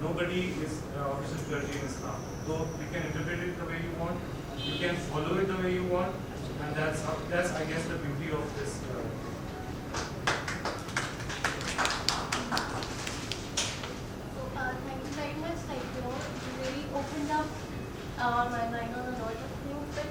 nobody is official clergy in Islam, so you can interpret it the way you want, you can follow it the way you want, and that's I guess the beauty of this. Thank you very much. Like, you really opened up my mind on a lot of things. But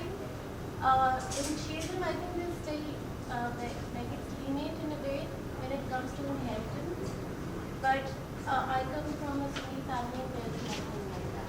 think initialism I think is still like it's lenient in a way when it comes to inheritance. But I come from a Sunni family where it's nothing like that.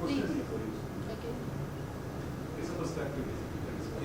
Please. Okay.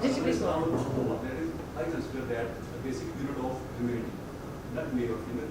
Please go on. I consider that a basic unit of humanity, not male or female,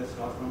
that starts from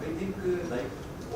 I think like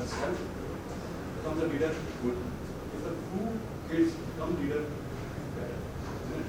herself becomes a leader, good. If the two kids become leader, better, isn't it?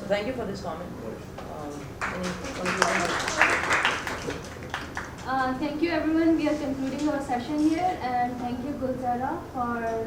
So thank you for this comment. Any conclusion? Thank you everyone. We are concluding our session here and thank you Gulzara for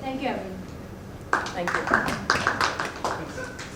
Thank you everyone. Thank you.